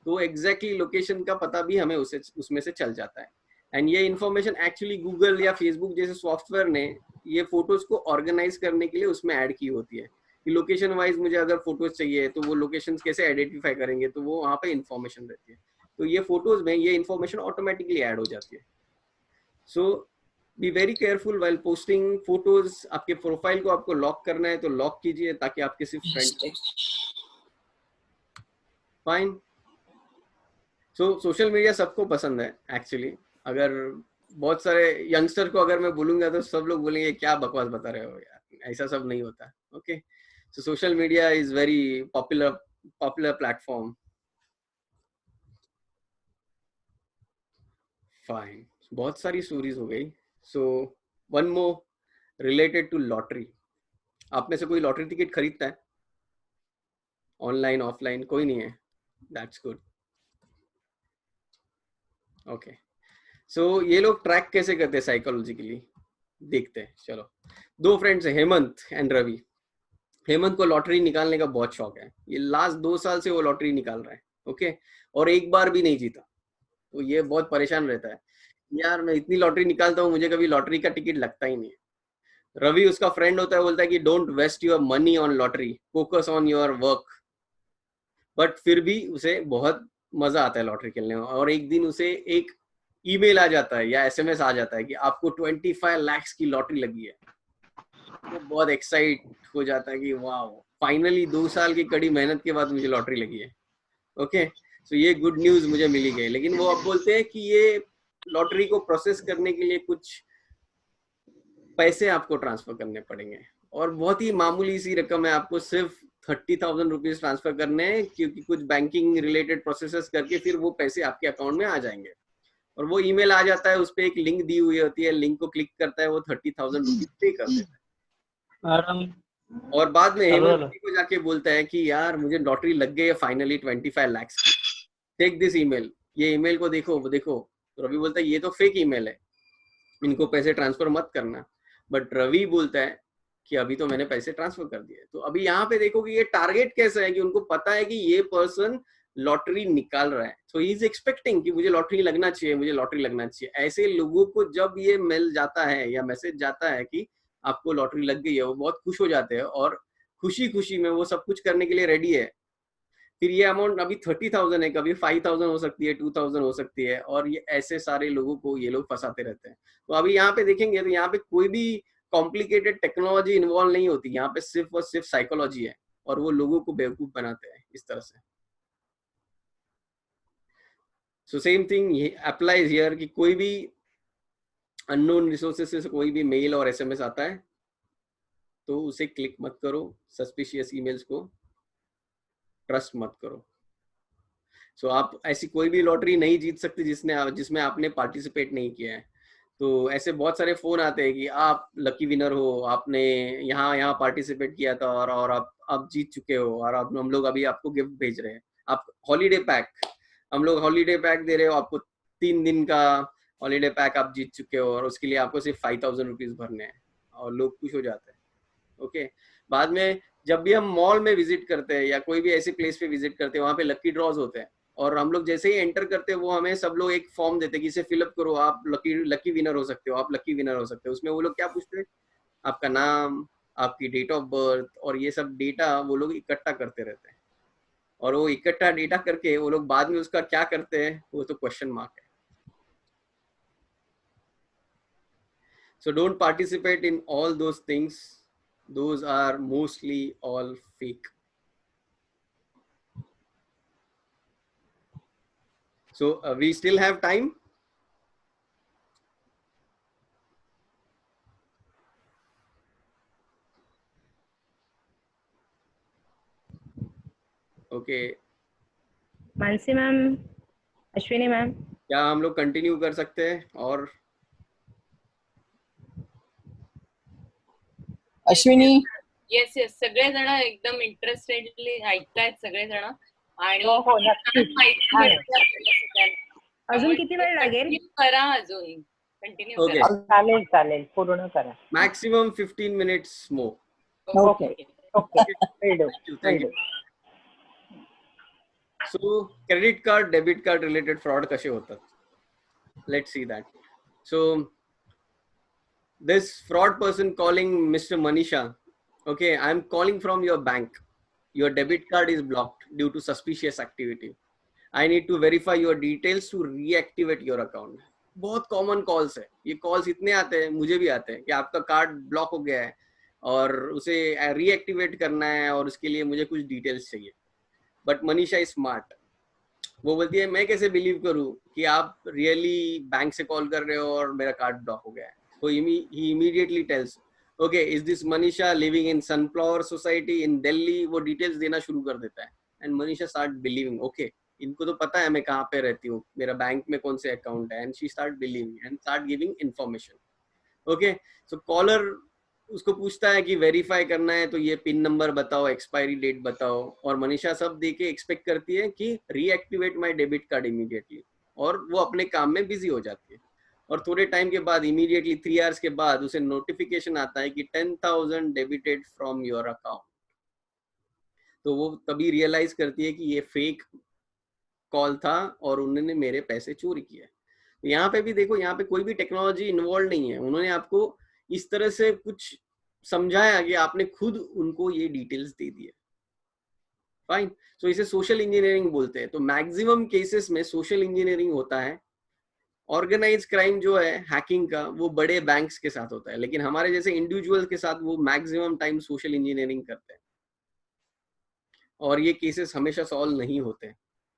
तो एग्जैक्टली लोकेशन का पता भी हमें उसमें से चल जाता है। एंड ये इन्फॉर्मेशन एक्चुअली गूगल या फेसबुक जैसे सॉफ्टवेयर ने ये फोटोज को ऑर्गेनाइज करने के लिए उसमें ऐड की होती है कि लोकेशन वाइज मुझे अगर फोटोज चाहिए तो वो लोकेशंस कैसे आइडेंटिफाई करेंगे, तो वो वहाँ पे इन्फॉर्मेशन रहती है। तो ये फोटोज में ये इन्फॉर्मेशन ऑटोमेटिकली ऐड हो जाती है। So be very careful while posting photos. आपके प्रोफाइल को आपको लॉक करना है तो लॉक कीजिए ताकि आपके सिर्फ फ्रेंड फाइन। सो सोशल मीडिया सबको पसंद है एक्चुअली। अगर बहुत सारे यंगस्टर को अगर मैं बोलूंगा तो सब लोग बोलेंगे क्या बकवास बता रहे हो यार, ऐसा सब नहीं होता। Okay, so social media is very popular platform. Fine, बहुत सारी स्टोरीज हो गई। So one more related to lottery. आप में से कोई लॉटरी टिकट खरीदता है? ऑनलाइन ऑफलाइन कोई नहीं है? That's good. ओके, सो ये लोग ट्रैक कैसे करते हैं साइकोलॉजिकली, देखते हैं। चलो, दो फ्रेंड्स हैं, हेमंत एंड रवि। हेमंत को लॉटरी निकालने का बहुत शौक है, ये लास्ट 2 साल से वो लॉटरी निकाल रहा है। ओके, और एक बार भी नहीं जीता, तो ये बहुत परेशान रहता है, यार मैं इतनी लॉटरी निकालता हूँ मुझे कभी लॉटरी का टिकट लगता ही नहीं है। रवि उसका फ्रेंड होता है, बोलता है कि don't waste your money on lottery, focus on your work. But फिर भी उसे बहुत मजा आता है लॉटरी खेलने में। और एक दिन उसे एक ईमेल आ जाता है या एसएमएस आ जाता है कि आपको 25 लाख की लॉटरी लगी है। वो बहुत एक्साइट हो जाता है कि वाह, फाइनली 2 साल की कड़ी मेहनत के बाद मुझे लॉटरी लगी है। ओके, सो ये गुड न्यूज मुझे मिली गई, लेकिन वो अब बोलते हैं कि ये लॉटरी को प्रोसेस करने के लिए कुछ पैसे आपको ट्रांसफर करने पड़ेंगे, और बहुत ही मामूली सी रकम है, आपको सिर्फ 30,000 रुपीज ट्रांसफर करने हैं, क्योंकि कुछ बैंकिंग रिलेटेड प्रोसेसेस करके फिर वो पैसे आपके अकाउंट में आ जाएंगे, और वो ईमेल आ जाता है, उस पर एक लिंक दी हुई होती है, लिंक को क्लिक करता है, वो 30,000 रुपीज पे कर देता है, और बाद में हेमंत को जाके बोलता है कि यार मुझे लॉटरी लग गई है finally 25 lakh, take this email, ये ईमेल को देखो, वो देखो। तो रवि बोलता है ये तो फेक ईमेल है, इनको पैसे ट्रांसफर मत करना, बट रवि बोलता है कि अभी तो मैंने पैसे ट्रांसफर कर दिए। तो अभी यहाँ पे देखो कि ये टारगेट कैसा है, कि उनको पता है कि ये पर्सन लॉटरी निकाल रहा है, सो ही इज एक्सपेक्टिंग कि मुझे लॉटरी लगना चाहिए, मुझे लॉटरी लगना चाहिए। ऐसे लोगों को जब ये मेल जाता है या मैसेज जाता है कि आपको लॉटरी लग गई है, वो बहुत खुश हो जाते हैं, और खुशी खुशी में वो सब कुछ करने के लिए रेडी है। फिर ये अमाउंट अभी 30,000 है, कभी 5,000 हो सकती है, 2,000 हो सकती है, और ये ऐसे सारे लोगों को ये लोग फंसाते रहते हैं। तो अभी यहाँ पे देखेंगे तो यहाँ पे कोई भी कॉम्प्लिकेटेड टेक्नोलॉजी इन्वॉल्व नहीं होती, यहाँ पे सिर्फ और सिर्फ साइकोलॉजी है, और वो लोगों को बेवकूफ बनाते हैं इस तरह से। So same thing applies here, कि कोई भी अननोन रिसोर्सेज से कोई भी मेल और एसएमएस आता है तो उसे क्लिक मत करो, सस्पिशियस ईमेल्स को ट्रस्ट मत करो। सो आप ऐसी कोई भी लॉटरी नहीं जीत सकते जिसमें आपने पार्टिसिपेट नहीं किया है। तो ऐसे बहुत सारे फोन आते हैं कि आप लकी विनर हो, आपने यहाँ पार्टिसिपेट किया था और आप जीत चुके हो, और हम लोग अभी आपको गिफ्ट भेज रहे हैं, आप हॉलीडे पैक, हम लोग हॉलीडे पैक दे रहे हो आपको, 3 दिन का हॉलीडे पैक आप जीत चुके हो, और उसके लिए आपको सिर्फ 5,000 रुपीज भरने हैं, और लोग खुश हो जाते हैं। ओके, बाद में जब भी हम मॉल में विजिट करते हैं या कोई भी ऐसी प्लेस पे विजिट करते हैं, वहाँ पे लकी ड्रॉज होते हैं, और हम लोग जैसे ही एंटर करते हैं वो हमें सब लोग एक फॉर्म देते हैं कि इसे फिलअप करो, आप लकी विनर हो सकते हो, आप लकी विनर हो सकते हो। उसमें वो लोग क्या पूछते हैं, आपका नाम, आपकी डेट ऑफ बर्थ, और ये सब डेटा वो लोग इकट्ठा करते रहते हैं, और वो इकट्ठा डेटा करके वो लोग बाद में उसका क्या करते हैं वो तो क्वेश्चन मार्क है। So don't participate in all those things. Those are mostly all fake. So we still have time. Okay. Mansi ma'am, Ashwini ma'am, क्या हम लोग कंटिन्यू कर सकते हैं? और अश्विनी, येस येस, सगळे जण एकदम इंटरेस्टेडली ऐकतायत सगळे जण, आणि हो अजून किती वेळ लागेल? करा, अजून कंटिन्यू Okay. चालेल चालेल, पूर्ण करा. Maximum 15 minutes more. Okay okay, Thank you. So credit card, debit card related fraud कसे होतात? Let's see that. So this fraud person calling Mr. Manisha, okay, I'm calling from your bank. Your debit card is blocked due to suspicious activity. I need to verify your details to reactivate your account. बहुत common calls है, ये calls इतने आते हैं, मुझे भी आते हैं कि आपका कार्ड ब्लॉक हो गया है और उसे रीएक्टिवेट करना है, और उसके लिए मुझे कुछ डिटेल्स चाहिए। बट मनीषा इज स्मार्ट, वो बोलती है मैं कैसे बिलीव करूं कि आप रियली बैंक से कॉल कर रहे हो और मेरा कार्ड ब्लॉक हो गया है। So he immediately tells, okay, is this Manisha living in Sunflower Society in Delhi? वो डिटेल्स देना शुरू कर देता है, and Manisha start believing, okay, इनको तो पता है मैं कहाँ पे रहती हूँ, मेरा बैंक में कौन से अकाउंट है, and she start believing and start giving information. Okay, so caller उसको पूछता है कि वेरीफाई करना है तो ये पिन नंबर बताओ, एक्सपायरी डेट बताओ, और मनीषा सब दे के एक्सपेक्ट करती है कि reactivate my debit card immediately, और वो अपने काम में बिजी हो जाती है। और थोड़े टाइम के बाद, इमीडिएटली 3 आवर्स के बाद, उसे नोटिफिकेशन आता है कि 10,000 डेबिटेड फ्रॉम योर अकाउंट। तो वो तभी रियलाइज करती है कि ये फेक कॉल था और उन्होंने मेरे पैसे चोरी किए। तो यहाँ पे भी देखो, यहाँ पे कोई भी टेक्नोलॉजी इन्वॉल्व नहीं है, उन्होंने आपको इस तरह से कुछ समझाया कि आपने खुद उनको ये डिटेल्स दे दिए। फाइन, सो इसे सोशल इंजीनियरिंग बोलते हैं। तो मैक्सिमम केसेस में सोशल इंजीनियरिंग होता है। ऑर्गेनाइज क्राइम जो है हैकिंग का, वो बड़े बैंक्स के साथ होता है, लेकिन हमारे जैसे इंडिविजुअल के साथ वो मैक्सिमम टाइम सोशल इंजीनियरिंग करते हैं, और ये केसेस हमेशा सॉल्व नहीं होते।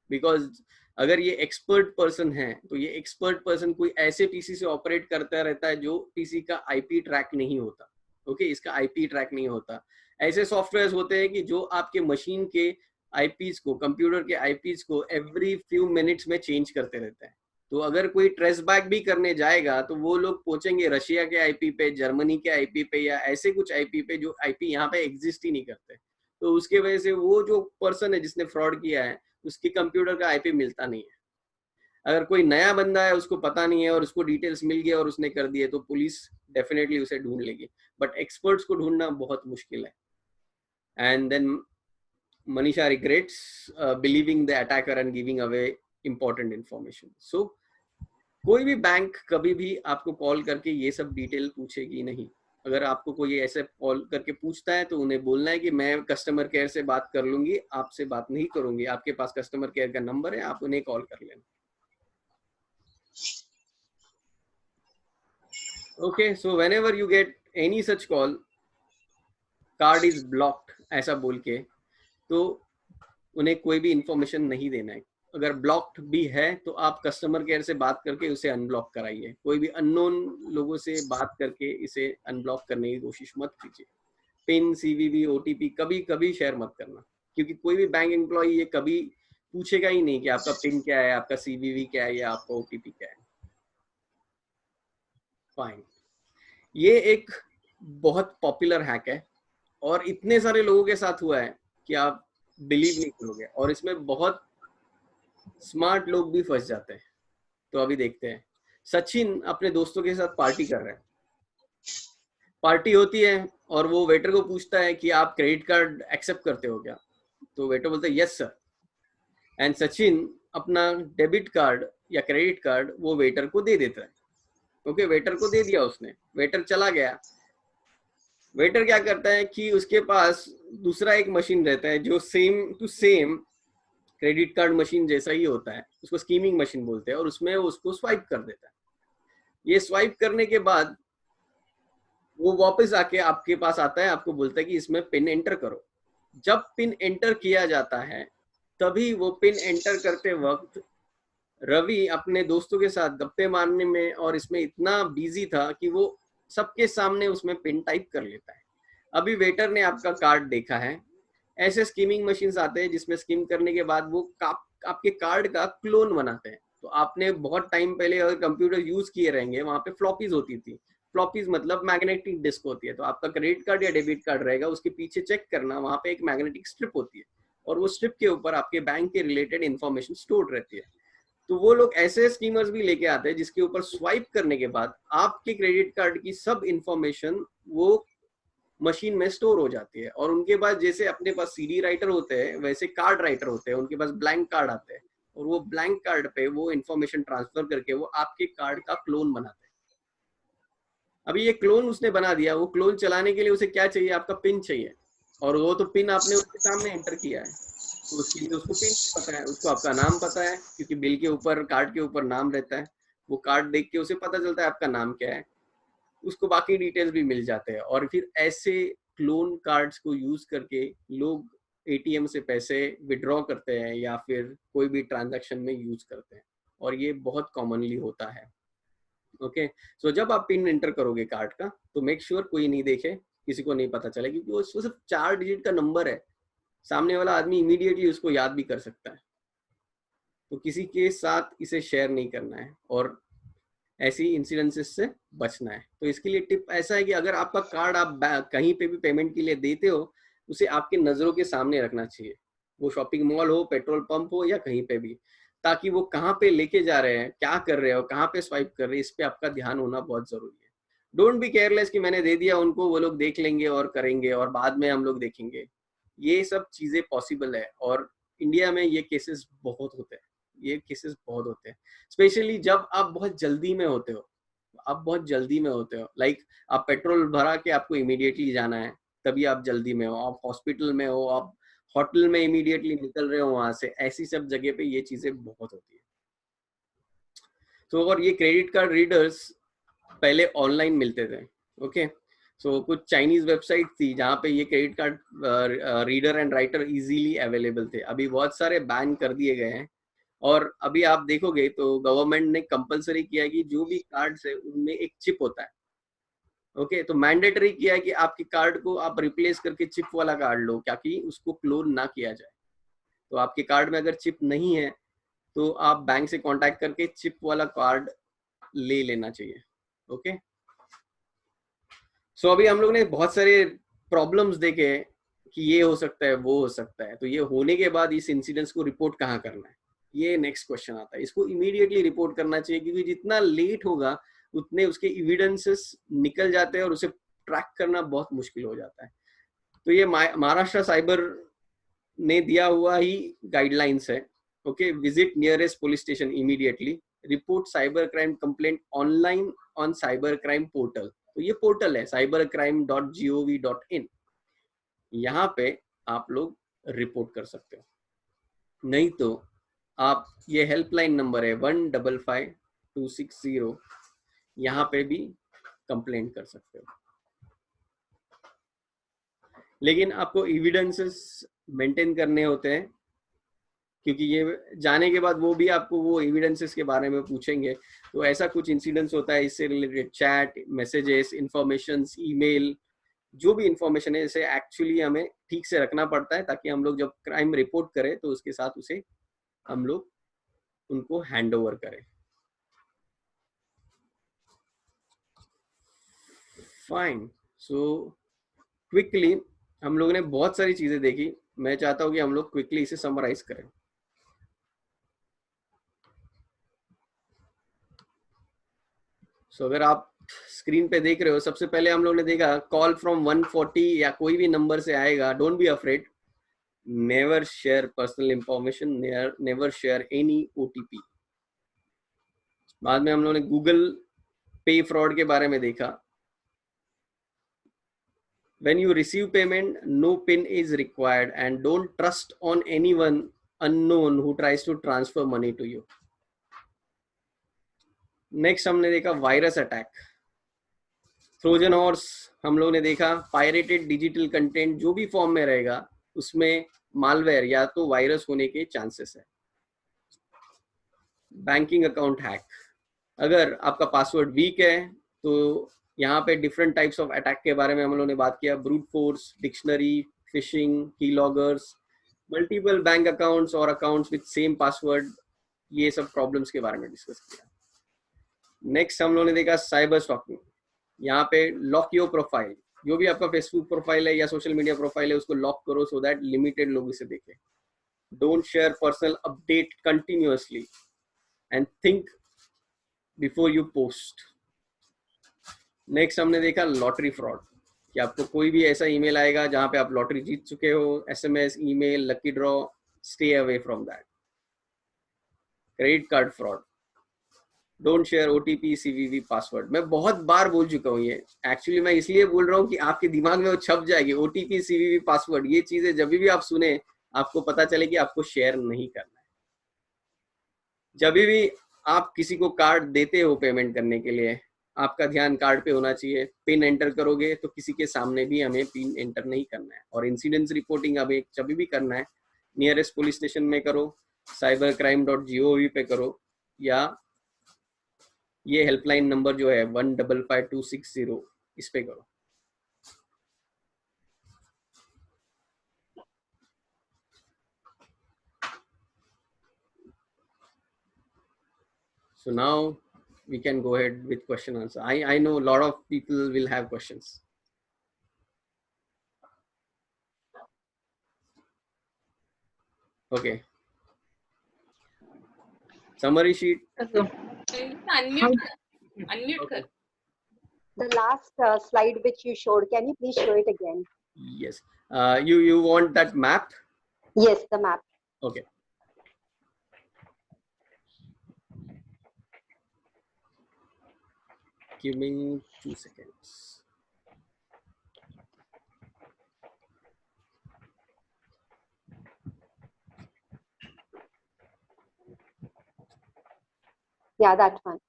बिकॉज अगर ये एक्सपर्ट पर्सन है तो ये एक्सपर्ट पर्सन कोई ऐसे पीसी से ऑपरेट करता रहता है जो पीसी का आईपी ट्रैक नहीं होता। ओके, इसका आईपी ट्रैक नहीं होता। ऐसे सॉफ्टवेयर होते हैं कि जो आपके मशीन के आईपीज को, कंप्यूटर के आईपीज को एवरी फ्यू मिनट्स में चेंज करते रहते हैं। तो अगर कोई ट्रेस बैक भी करने जाएगा तो वो लोग पहुंचेंगे रशिया के आईपी पे, जर्मनी के आईपी पे, या ऐसे कुछ आईपी पे जो आईपी यहाँ पे एग्जिस्ट ही नहीं करते। तो उसके वजह से वो जो पर्सन है जिसने फ्रॉड किया है उसके कंप्यूटर का आईपी मिलता नहीं है। अगर कोई नया बंदा है, उसको पता नहीं है और उसको डिटेल्स मिल गया और उसने कर दिए तो पुलिस डेफिनेटली उसे ढूंढ लेगी, बट एक्सपर्ट्स को ढूंढना बहुत मुश्किल है। And then Manisha regrets believing the attacker and giving away important information. So कोई भी बैंक कभी भी आपको कॉल करके ये सब डिटेल पूछेगी नहीं। अगर आपको कोई ऐसे कॉल करके पूछता है तो उन्हें बोलना है कि मैं कस्टमर केयर से बात कर लूंगी, आपसे बात नहीं करूंगी, आपके पास कस्टमर केयर का नंबर है, आप उन्हें कॉल कर लेना। Okay, so whenever you get any such call, card is blocked ऐसा बोल के, तो उन्हें कोई भी इंफॉर्मेशन नहीं देना है। अगर ब्लॉक्ड भी है तो आप कस्टमर केयर से बात करके उसे अनब्लॉक कराइए। कोई भी अननोन लोगों से बात करके इसे अनब्लॉक करने की कोशिश मत कीजिए। पिन, सीवीवी, ओटीपी कभी कभी शेयर मत करना, क्योंकि कोई भी बैंक एम्प्लॉय ये कभी पूछेगा ही नहीं कि आपका पिन क्या है, आपका सीवीवी क्या है या आपका ओटीपी क्या है। फाइन, ये एक बहुत पॉपुलर हैक है और इतने सारे लोगों के साथ हुआ है कि आप बिलीव नहीं करोगे, और इसमें बहुत स्मार्ट लोग भी फंस जाते हैं। तो अभी देखते हैं। सचिन अपने दोस्तों के साथ पार्टी कर रहे हैं। पार्टी होती है और वो वेटर को पूछता है कि आप क्रेडिट कार्ड एक्सेप्ट करते हो क्या? तो वेटर बोलता है यस सर। एंड सचिन अपना डेबिट कार्ड या क्रेडिट कार्ड वो वेटर को दे देता है। ओके, वेटर को दे दिया उसने, वेटर चला गया। वेटर क्या करता है कि उसके पास दूसरा एक मशीन रहता है जो same to same credit card machine जैसा ही होता है, उसको स्कीमिंग मशीन बोलते हैं, और उसमें वो उसको स्वाइप कर देता है। ये स्वाइप करने के बाद वो वापस आके आपके पास आता है, आपको बोलता है कि इसमें पिन एंटर करो। जब पिन एंटर किया जाता है तभी वो पिन एंटर करते वक्त रवि अपने दोस्तों के साथ गप्पे मारने में और इसमें इतना बिजी था कि वो सबके सामने उसमें पिन टाइप कर लेता है। अभी वेटर ने आपका कार्ड देखा है। ऐसे स्कीमिंग मशीन्स आते हैं जिसमें स्कीम करने के बाद वो आपके कार्ड का क्लोन बनाते हैं। तो आपने बहुत टाइम पहले अगर कंप्यूटर यूज किए रहेंगे, वहां पे फ्लॉपीज होती थी। फ्लॉपीज मतलब मैग्नेटिक डिस्क होती है। तो आपका क्रेडिट कार्ड या डेबिट कार्ड रहेगा, उसके पीछे चेक करना, वहां पे एक मैग्नेटिक स्ट्रिप होती है और वो स्ट्रिप के ऊपर आपके बैंक के रिलेटेड इंफॉर्मेशन स्टोर रहती है। तो वो लोग ऐसे स्कीमर्स भी लेके आते हैं जिसके ऊपर स्वाइप करने के बाद आपके क्रेडिट कार्ड की सब इंफॉर्मेशन वो मशीन में स्टोर हो जाती है, और उनके पास जैसे अपने पास सीडी राइटर होते हैं वैसे कार्ड राइटर होते हैं, उनके पास ब्लैंक कार्ड आते हैं और वो ब्लैंक कार्ड पे वो इंफॉर्मेशन ट्रांसफर करके वो आपके कार्ड का क्लोन बनाते हैं। अभी ये क्लोन उसने बना दिया, वो क्लोन चलाने के लिए उसे क्या चाहिए? आपका पिन चाहिए, और वो तो पिन आपने उसके सामने एंटर किया है, तो उसके लिए उसको पिन पता है, उसको आपका नाम पता है क्योंकि बिल के ऊपर, कार्ड के ऊपर नाम रहता है। वो कार्ड देख के उसे पता चलता है आपका नाम क्या है, उसको बाकी डिटेल्स भी मिल जाते हैं। और फिर ऐसे क्लोन कार्ड्स को यूज करके लोग एटीएम से पैसे विड्रॉ करते हैं या फिर कोई भी ट्रांजैक्शन में यूज करते हैं, और ये बहुत कॉमनली होता है। ओके, सो जब आप पिन एंटर करोगे कार्ड का तो मेक श्योर कोई नहीं देखे, किसी को नहीं पता चले, क्योंकि वो सिर्फ 4 डिजिट का नंबर है। सामने वाला आदमी इमीडिएटली उसको याद भी कर सकता है। तो किसी के साथ इसे शेयर नहीं करना है और ऐसी इंसिडेंसेस से बचना है। तो इसके लिए टिप ऐसा है कि अगर आपका कार्ड आप कहीं पे भी पेमेंट के लिए देते हो, उसे आपके नजरों के सामने रखना चाहिए। वो शॉपिंग मॉल हो, पेट्रोल पंप हो या कहीं पे भी, ताकि वो कहाँ पे लेके जा रहे हैं, क्या कर रहे हो, कहाँ पे स्वाइप कर रहे हैं, इस पे आपका ध्यान होना बहुत जरूरी है। डोंट बी केयरलेस कि मैंने दे दिया उनको, वो लोग देख लेंगे और करेंगे और बाद में हम लोग देखेंगे। ये सब चीजें पॉसिबल है और इंडिया में ये केसेस बहुत होते हैं, ये केसेस बहुत होते हैं, स्पेशली जब आप बहुत जल्दी में होते हो। आप बहुत जल्दी में होते हो, लाइक आप पेट्रोल भरा के आपको इमीडिएटली जाना है, तभी आप जल्दी में हो। आप हॉस्पिटल में हो, आप होटल में इमीडिएटली निकल रहे हो वहां से, ऐसी सब जगह पे ये चीजें बहुत होती है। तो और ये क्रेडिट कार्ड रीडर्स पहले ऑनलाइन मिलते थे। ओके, सो कुछ चाइनीज वेबसाइट थी जहाँ पे ये credit card reader and writer easily available थे। अभी बहुत सारे बैन कर दिए गए हैं, और अभी आप देखोगे तो गवर्नमेंट ने कंपलसरी किया है कि जो भी कार्ड्स है उनमें एक चिप होता है। ओके, तो मैंडेटरी किया है कि आपके कार्ड को आप रिप्लेस करके चिप वाला कार्ड लो, ताकि उसको क्लोन ना किया जाए। तो आपके कार्ड में अगर चिप नहीं है तो आप बैंक से कांटेक्ट करके चिप वाला कार्ड ले लेना चाहिए। ओके, सो अभी हम लोग ने बहुत सारे प्रॉब्लम्स देखे कि ये हो सकता है, वो हो सकता है। तो ये होने के बाद इस इंसिडेंट्स को रिपोर्ट कहाँ करना है, ये नेक्स्ट क्वेश्चन आता है। इसको इमीडिएटली रिपोर्ट करना चाहिए, क्योंकि जितना लेट होगा उतने उसके एविडेंसेस निकल जाते हैं और उसे ट्रैक करना बहुत मुश्किल हो जाता है। तो ये महाराष्ट्र साइबर ने दिया हुआ ही गाइडलाइंस है। Okay, visit nearest police station immediately, report cyber crime complaint online on cyber crime portal. तो ये पोर्टल है cybercrime.gov.in, यहाँ पे आप लोग रिपोर्ट कर सकते हो। नहीं तो आप ये हेल्पलाइन नंबर है 155260, यहाँ पे भी कंप्लेंट कर सकते हो। लेकिन आपको एविडेंसेस मेंटेन करने होते हैं, क्योंकि ये जाने के बाद वो भी आपको वो एविडेंसेस के बारे में पूछेंगे। तो ऐसा कुछ इंसिडेंट्स होता है, इससे related chat, messages, informations, email, जो भी इंफॉर्मेशन है इसे एक्चुअली हमें ठीक से रखना पड़ता है, ताकि हम लोग जब क्राइम रिपोर्ट करें तो उसके साथ उसे हम लोग उनको हैंड ओवर करें। फाइन, सो क्विकली हम लोगों ने बहुत सारी चीजें देखी। मैं चाहता हूं कि हम लोग क्विकली इसे समराइज करें। अगर आप स्क्रीन पे देख रहे हो, सबसे पहले हम लोग ने देखा कॉल फ्रॉम 140 या कोई भी नंबर से आएगा, don't be afraid, never share personal information, never share any OTP. बाद में हम लोग ने गूगल पे फ्रॉड के बारे में देखा। When you receive payment, no PIN is required and don't trust on anyone unknown who tries to transfer money to you. Next हमने देखा वायरस अटैक, ट्रोजन हॉर्स। हम लोग ने देखा पायरेटेड डिजिटल कंटेंट जो भी फॉर्म में रहेगा उसमें मालवेयर या तो वायरस होने के चांसेस है। बैंकिंग अकाउंट हैक, अगर आपका पासवर्ड वीक है तो यहाँ पे डिफरेंट टाइप्स ऑफ अटैक के बारे में हम लोगों ने बात किया, ब्रूट फोर्स, डिक्शनरी, फिशिंग, की लॉगर्स, मल्टीपल बैंक अकाउंट्स और अकाउंट्स विद सेम पासवर्ड, ये सब प्रॉब्लम्स के बारे में डिस्कस किया। नेक्स्ट हम लोगों ने देखा साइबर स्टॉकिंग, यहाँ पे लॉक योर प्रोफाइल, जो भी आपका फेसबुक प्रोफाइल है या सोशल मीडिया प्रोफाइल है उसको लॉक करो सो दैट लिमिटेड लोग इसे देखें। Don't share personal update continuously and think before you post. Next हमने देखा लॉटरी फ्रॉड, कि आपको कोई भी ऐसा ईमेल आएगा जहां पे आप लॉटरी जीत चुके हो, SMS, email, lucky draw, stay away from that. Credit card fraud, don't share OTP, CVV, password. मैं बहुत बार बोल चुका हूँ ये, एक्चुअली मैं इसलिए बोल रहा हूँ कि आपके दिमाग में वो छप जाएगी, ओटीपी, सीवीवी, पासवर्ड, ये चीजें जब भी आप सुने आपको पता चले कि आपको शेयर नहीं करना है। जब भी आप किसी को कार्ड देते हो पेमेंट करने के लिए, आपका ध्यान कार्ड पे होना चाहिए। पिन एंटर करोगे तो किसी के सामने भी हमें पिन एंटर नहीं करना है। और इंसिडेंट्स रिपोर्टिंग हमें जब भी करना है नियरेस्ट पुलिस स्टेशन में करो, cybercrime.gov पे करो, या ये हेल्पलाइन नंबर जो है 155260 इस पे करो। So now we can go ahead with question answer. I know a lot of people will have questions. Okay. Summary sheet. Unmute. Okay. The last slide which you showed, can you please show it again? Yes. You want that map? Yes, the map. Okay. Give me 2 seconds. Yeah, that one.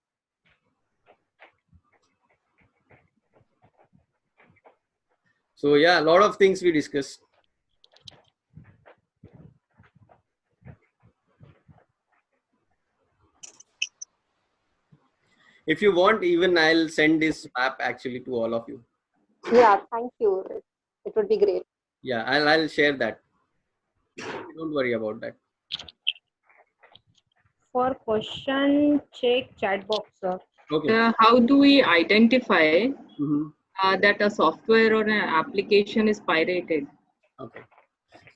So yeah, a lot of things we discussed. if you want, even I'll send this map actually to all of you. Yeah, thank you. It would be great. Yeah, I'll share that. Don't worry about that. For question, check chat box, sir. Okay. How do we identify that a software or an application is pirated? Okay.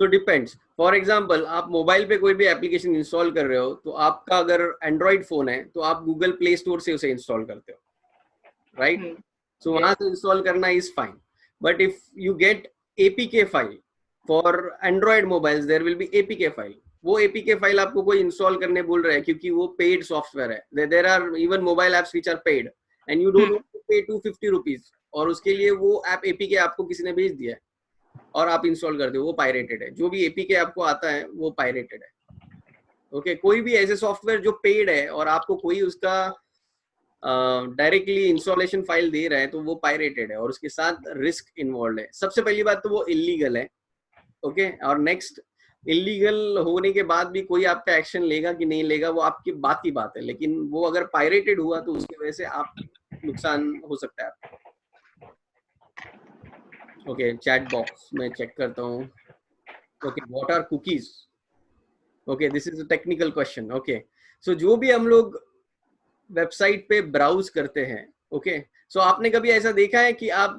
So depends. For example, आप mobile पे कोई भी application install कर रहे हो, तो आपका अगर एंड्रॉइड फोन है तो आप गूगल प्ले स्टोर से उसे इंस्टॉल करते हो, राइट? सो वहां से इंस्टॉल करना is fine. But if you get APK file for Android mobiles, there will be APK file. वो APK फाइल आपको कोई इंस्टॉल करने बोल रहा है क्योंकि वो पेड सॉफ्टवेयर है. There are even mobile apps which are paid and you don't want to pay 250 rupees, और उसके लिए वो ऐप APK आपको किसी ने भेज दिया है और आप इंस्टॉल कर दो, वो पायरेटेड है. जो भी APK आपको आता है वो पायरेटेड है. ओके, कोई भी ऐसे सॉफ्टवेयर जो पेड है और आपको कोई उसका डायरेक्टली इंस्टॉलेशन फाइल दे रहा है तो वो पायरेटेड है और उसके साथ रिस्क इन्वॉल्व है. सबसे पहली बात तो वो इलीगल है. ओके, और नेक्स्ट, इलीगल होने के बाद भी कोई आपका एक्शन लेगा कि नहीं लेगा वो आपकी बात की बात है, लेकिन वो अगर पायरेटेड हुआ तो उसकी वजह से आप नुकसान हो सकता है आपको. ओके, चैट बॉक्स में चेक करता हूँ. Okay, what are cookies? Okay, this is a technical question. Okay, so जो भी हम लोग वेबसाइट पे ब्राउज करते हैं, ओके, सो आपने कभी ऐसा देखा है कि आप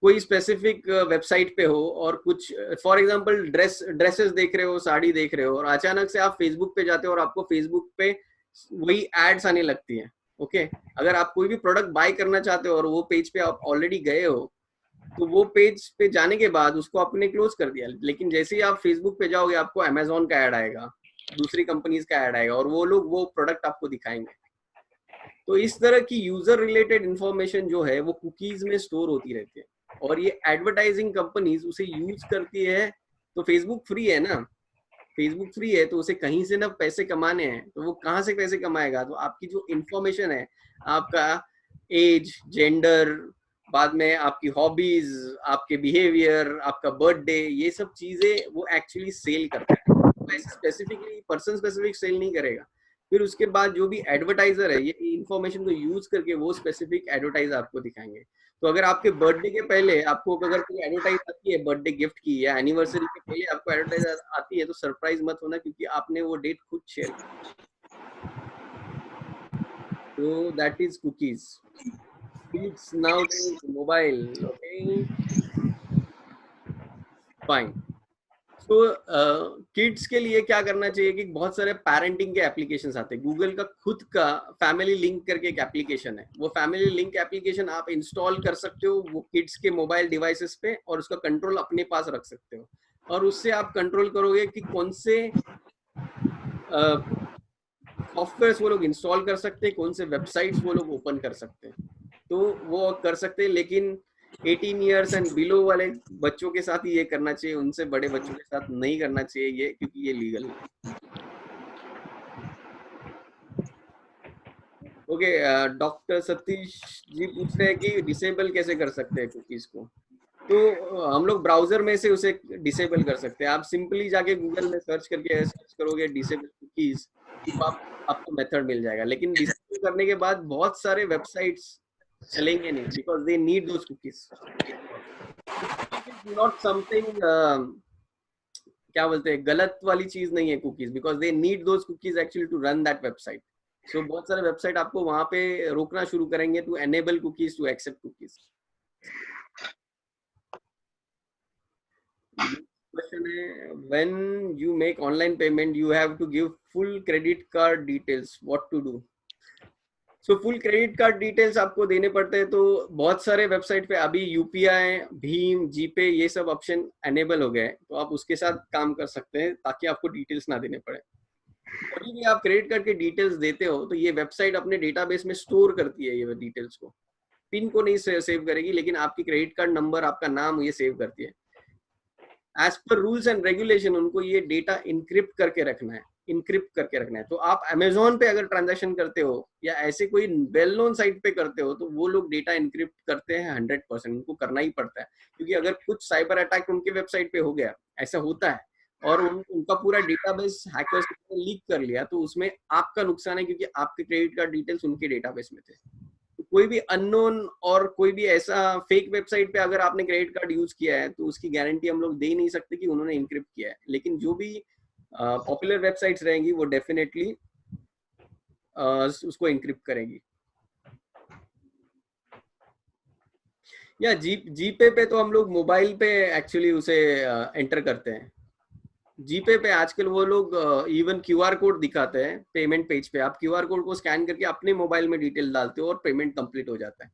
कोई स्पेसिफिक वेबसाइट पे हो और कुछ, फॉर एग्जांपल ड्रेसेस देख रहे हो, साड़ी देख रहे हो, और अचानक से आप फेसबुक पे जाते हो और आपको फेसबुक पे वही एड्स आने लगती हैं. ओके, अगर आप कोई भी प्रोडक्ट बाय करना चाहते हो और वो पेज पे आप ऑलरेडी गए हो, तो वो पेज पे जाने के बाद उसको आपने क्लोज कर दिया, लेकिन जैसे ही आप फेसबुक पे जाओगे आपको अमेजोन का ऐड आएगा, दूसरी कंपनीज का ऐड आएगा और वो लोग वो प्रोडक्ट आपको दिखाएंगे. तो इस तरह की यूजर रिलेटेड इंफॉर्मेशन जो है वो कुकीज में स्टोर होती रहती है और ये एडवर्टाइजिंग कंपनीज उसे यूज करती है. तो फेसबुक फ्री है ना, फेसबुक फ्री है तो उसे कहीं से ना पैसे कमाने हैं, तो वो कहाँ से पैसे कमाएगा? तो आपकी जो इंफॉर्मेशन है, आपका एज, जेंडर, बाद में आपकी हॉबीज, आपके बिहेवियर, आपका बर्थडे, ये सब चीजें वो एक्चुअली सेल करता है. वैसे स्पेसिफिकली पर्सन स्पेसिफिक सेल नहीं करेगा. फिर उसके बाद जो भी एडवर्टाइजर है ये इंफॉर्मेशन को यूज करके वो स्पेसिफिक एडवर्टाइज आपको दिखाएंगे. तो अगर आपके बर्थडे के पहले आपको अगर कोई एडवर्टाइज आती है बर्थडे गिफ्ट की, या एनिवर्सरी के पहले आपको एडवर्टाइज आती है, तो सरप्राइज मत होना क्योंकि आपने वो डेट खुद शेयर की. तो that is cookies. Kids nowadays mobile, okay, fine. So kids के लिए क्या करना चाहिए कि बहुत सारे पेरेंटिंग के एप्लीकेशंस आते हैं. गूगल का खुद का फैमिली लिंक करके एक एप्लीकेशन है. वो फैमिली लिंक एप्लीकेशन आप इंस्टॉल कर सकते हो वो किड्स के मोबाइल डिवाइसेस पे और उसका कंट्रोल अपने पास रख सकते हो और उससे आप कंट्रोल करोगे कि कौन से सॉफ्टवेयर्स वो लोग इंस्टॉल कर सकते हैं, कौन से वेबसाइट्स वो लोग ओपन कर सकते हैं. तो वो कर सकते हैं, लेकिन 18 इयर्स एंड बिलो वाले बच्चों के साथ ही ये करना चाहिए, उनसे बड़े बच्चों के साथ नहीं करना चाहिए ये, क्योंकि ये लीगल है. ओके, डॉक्टर सतीश जी पूछ रहे हैं कि डिसेबल कैसे कर सकते हैं कुकीज को. तो हम लोग ब्राउजर में से उसे डिसेबल कर सकते हैं. आप सिंपली जाके गूगल में सर्च करोगे डिसेबल कुकीज, तो आपको मेथड मिल जाएगा. लेकिन डिसेबल करने के बाद बहुत सारे वेबसाइट्स चलेंगे नहीं, because they need those cookies. Not something क्या बोलते हैं, गलत वाली चीज नहीं है cookies, because they need those cookies actually to run that website. So बहुत सारे वेबसाइट आपको वहां पे रोकना शुरू करेंगे to enable cookies, to accept cookies. Question है, when you make online payment you have to give full credit card details, what to do? So full credit card details आपको देने पड़ते हैं. तो बहुत सारे वेबसाइट पे अभी UPI, भीम, जीपे ये सब ऑप्शन एनेबल हो गए हैं, तो आप उसके साथ काम कर सकते हैं ताकि आपको डिटेल्स ना देने पड़े. कभी भी आप क्रेडिट कार्ड के डिटेल्स देते हो तो ये वेबसाइट अपने डेटाबेस में स्टोर करती है ये डिटेल्स को. पिन को नहीं सेव करेगी, लेकिन आपकी क्रेडिट कार्ड नंबर, आपका नाम ये सेव करती है. As per rules and regulation उनको ये डेटा इनक्रिप्ट करके रखना है. तो आप अमेजोन पे अगर ट्रांजैक्शन करते हो या ऐसे कोई वेल नोन साइट पे करते हो तो वो लोग डेटा इनक्रिप्ट करते हैं 100%. उनको करना ही पड़ता है, क्योंकि अगर कुछ साइबर अटैक उनके वेबसाइट पे हो गया, ऐसा होता है, और उनका पूरा डेटाबेस हैकर्स ने लीक कर लिया, तो उसमें आपका नुकसान है क्योंकि आपके क्रेडिट कार्ड डिटेल्स उनके डेटाबेस में थे। तो कोई भी अननोन और कोई भी ऐसा फेक वेबसाइट पे अगर आपने क्रेडिट कार्ड यूज किया है तो उसकी गारंटी हम लोग दे ही नहीं सकते कि उन्होंने इनक्रिप्ट किया है, लेकिन जो भी पॉपुलर वेबसाइट्स रहेंगी वो डेफिनेटली उसको इनक्रिप्ट करेगी। या जीपे पे तो हम लोग मोबाइल पे एक्चुअली उसे एंटर करते हैं। जीपे पे आजकल वो लोग इवन क्यूआर कोड दिखाते हैं पेमेंट पेज पे, आप क्यूआर कोड को स्कैन करके अपने मोबाइल में डिटेल डालते हो और पेमेंट कंप्लीट हो जाता है।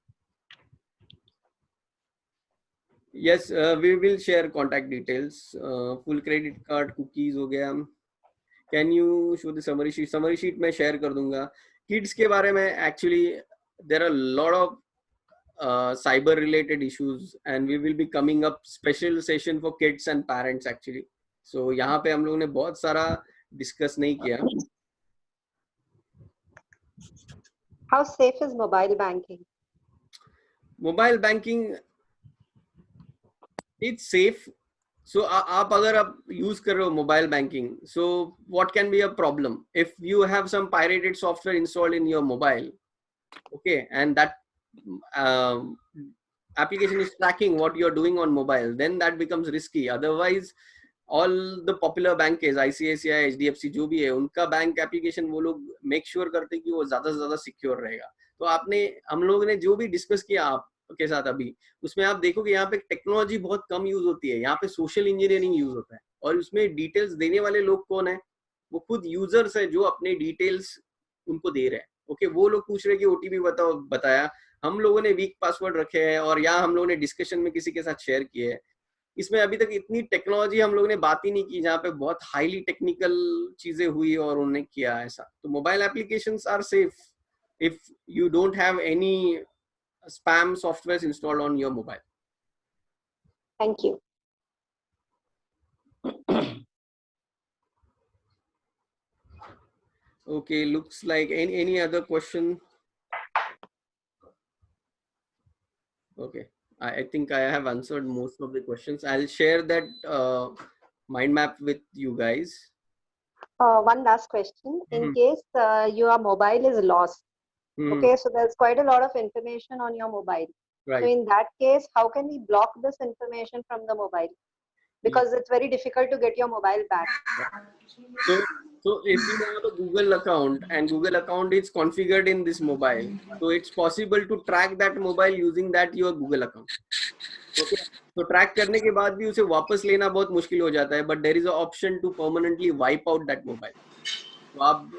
Yes, we will share contact details. Full credit card cookies हो गया। Can you show the summary sheet? Summary sheet मैं शेयर कर दूंगा। किड्स के बारे में actually there are lot of cyber related issues and we will be coming up special session for kids and parents actually. So यहाँ पे हम लोगों ने बहुत सारा डिस्कस नहीं किया। How safe is mobile banking? Mobile banking it's safe. So आप अगर आप यूज कर रहे हो mobile banking, so what can be a problem if you have some pirated software installed in your mobile, okay, and that application is tracking what you're doing on mobile, then that becomes risky. Otherwise all the popular bank is ICICI, HDFC जो भी है, उनका bank application वो लोग make sure करते कि वो ज्यादा से ज्यादा सिक्योर रहेगा। तो आपने हम लोगों ने जो भी डिस्कस किया आपके साथ अभी, उसमें आप देखोगे यहाँ पे टेक्नोलॉजी बहुत कम यूज होती है, यहाँ पे सोशल इंजीनियरिंग यूज होता है। और उसमें डिटेल्स देने वाले लोग कौन है? वो खुद यूजर्स है जो अपने डिटेल्स उनको दे रहे हैं। ओके, वो लोग पूछ रहे हैं कि ओटीपी बताया, हम लोगों ने वीक पासवर्ड रखे हैं और या हम लोगों ने डिस्कशन में किसी के साथ शेयर किए हैं। इसमें अभी तक इतनी टेक्नोलॉजी हम लोगों ने बात ही नहीं की जहाँ पे बहुत हाईली टेक्निकल चीजें हुई और उन्होंने किया ऐसा। तो mobile applications are safe if you don't have any spam software installed on your mobile. Thank you. Okay, looks like any other question? Okay, I think I have answered most of the questions. I'll share that mind map with you guys. One last question. In case your mobile is lost, okay, so there's quite a lot of information on your mobile. Right. So in that case, how can we block this information from the mobile? Because it's very difficult to get your mobile back. So if you have a Google account and Google account is configured in this mobile, so it's possible to track that mobile using that your Google account. Okay. तो track करने के बाद भी उसे वापस लेना बहुत मुश्किल हो जाता है, but there is a option to permanently wipe out that mobile. तो आप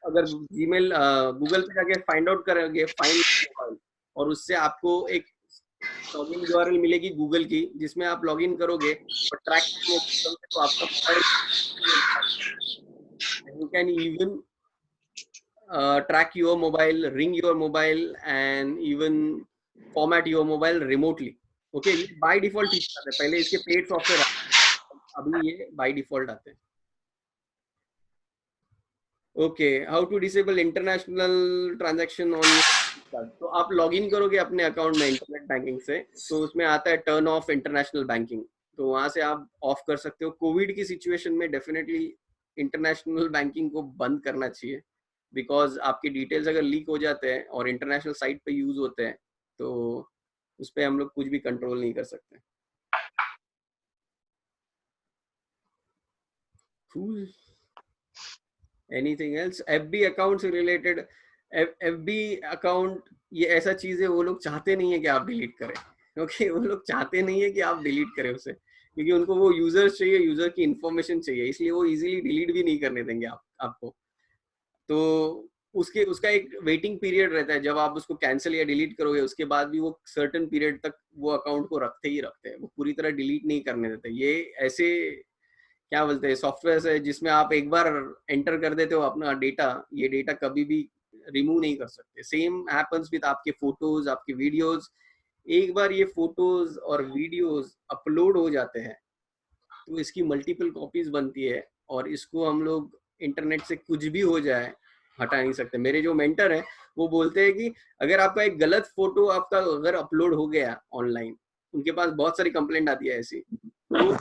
अगर जीमेल गूगल पे जाके फाइंड आउट करोगे फाइंड मोबाइल, और उससे आपको एक लॉगिन यूआरएल मिलेगी गूगल की, जिसमें आप लॉगिन करोगे और ट्रैक करोगे तो आपका you can even track your mobile, ring your mobile and even format your mobile remotely. Okay, ये by default ठीक आता है, पहले इसके पेड सॉफ्टवेयर अभी ये by default आते हैं। Okay, how to disable international transaction on your card? तो आप लॉगिन करोगे अपने अकाउंट में इंटरनेट बैंकिंग से, तो उसमें आता है टर्न ऑफ इंटरनेशनल बैंकिंग, तो वहां से आप ऑफ कर सकते हो। कोविड की सिचुएशन में डेफिनेटली इंटरनेशनल बैंकिंग को बंद करना चाहिए, बिकॉज आपके डिटेल्स अगर लीक हो जाते हैं और इंटरनेशनल साइट पे यूज होते हैं तो उस पर हम लोग कुछ भी कंट्रोल नहीं कर सकते। Anything else? एफबी अकाउंट से रिलेटेड, एफबी अकाउंट ये ऐसा चीज है वो लोग चाहते नहीं है कि आप डिलीट करें। ओके, वो लोग चाहते नहीं है कि आप डिलीट करें उसे, क्योंकि उनको वो यूजर्स चाहिए, यूजर की इंफॉर्मेशन चाहिए, इसलिए वो इजीली डिलीट भी नहीं करने देंगे आपको। तो उसका एक वेटिंग पीरियड रहता है, जब आप उसको कैंसिल या डिलीट करोगे उसके बाद भी वो सर्टेन पीरियड तक वो अकाउंट को रखते ही रखते हैं, वो पूरी तरह डिलीट नहीं करने देते। ये ऐसे क्या बोलते हैं सॉफ्टवेयर है जिसमें आप एक बार एंटर कर देते हो अपना डेटा, ये डेटा कभी भी रिमूव नहीं कर सकते। सेम हैपेंस विद आपके फोटोज, आपके वीडियोज। एक बार ये फोटोज और वीडियोज अपलोड हो जाते हैं तो इसकी मल्टीपल कॉपीज बनती है और इसको हम लोग इंटरनेट से कुछ भी हो जाए हटा नहीं सकते। मेरे जो मेंटर हैं वो बोलते हैं कि अगर आपका एक गलत फोटो आपका अगर अपलोड हो गया ऑनलाइन, उनके पास बहुत सारी कंप्लेंट आती है ऐसी, तो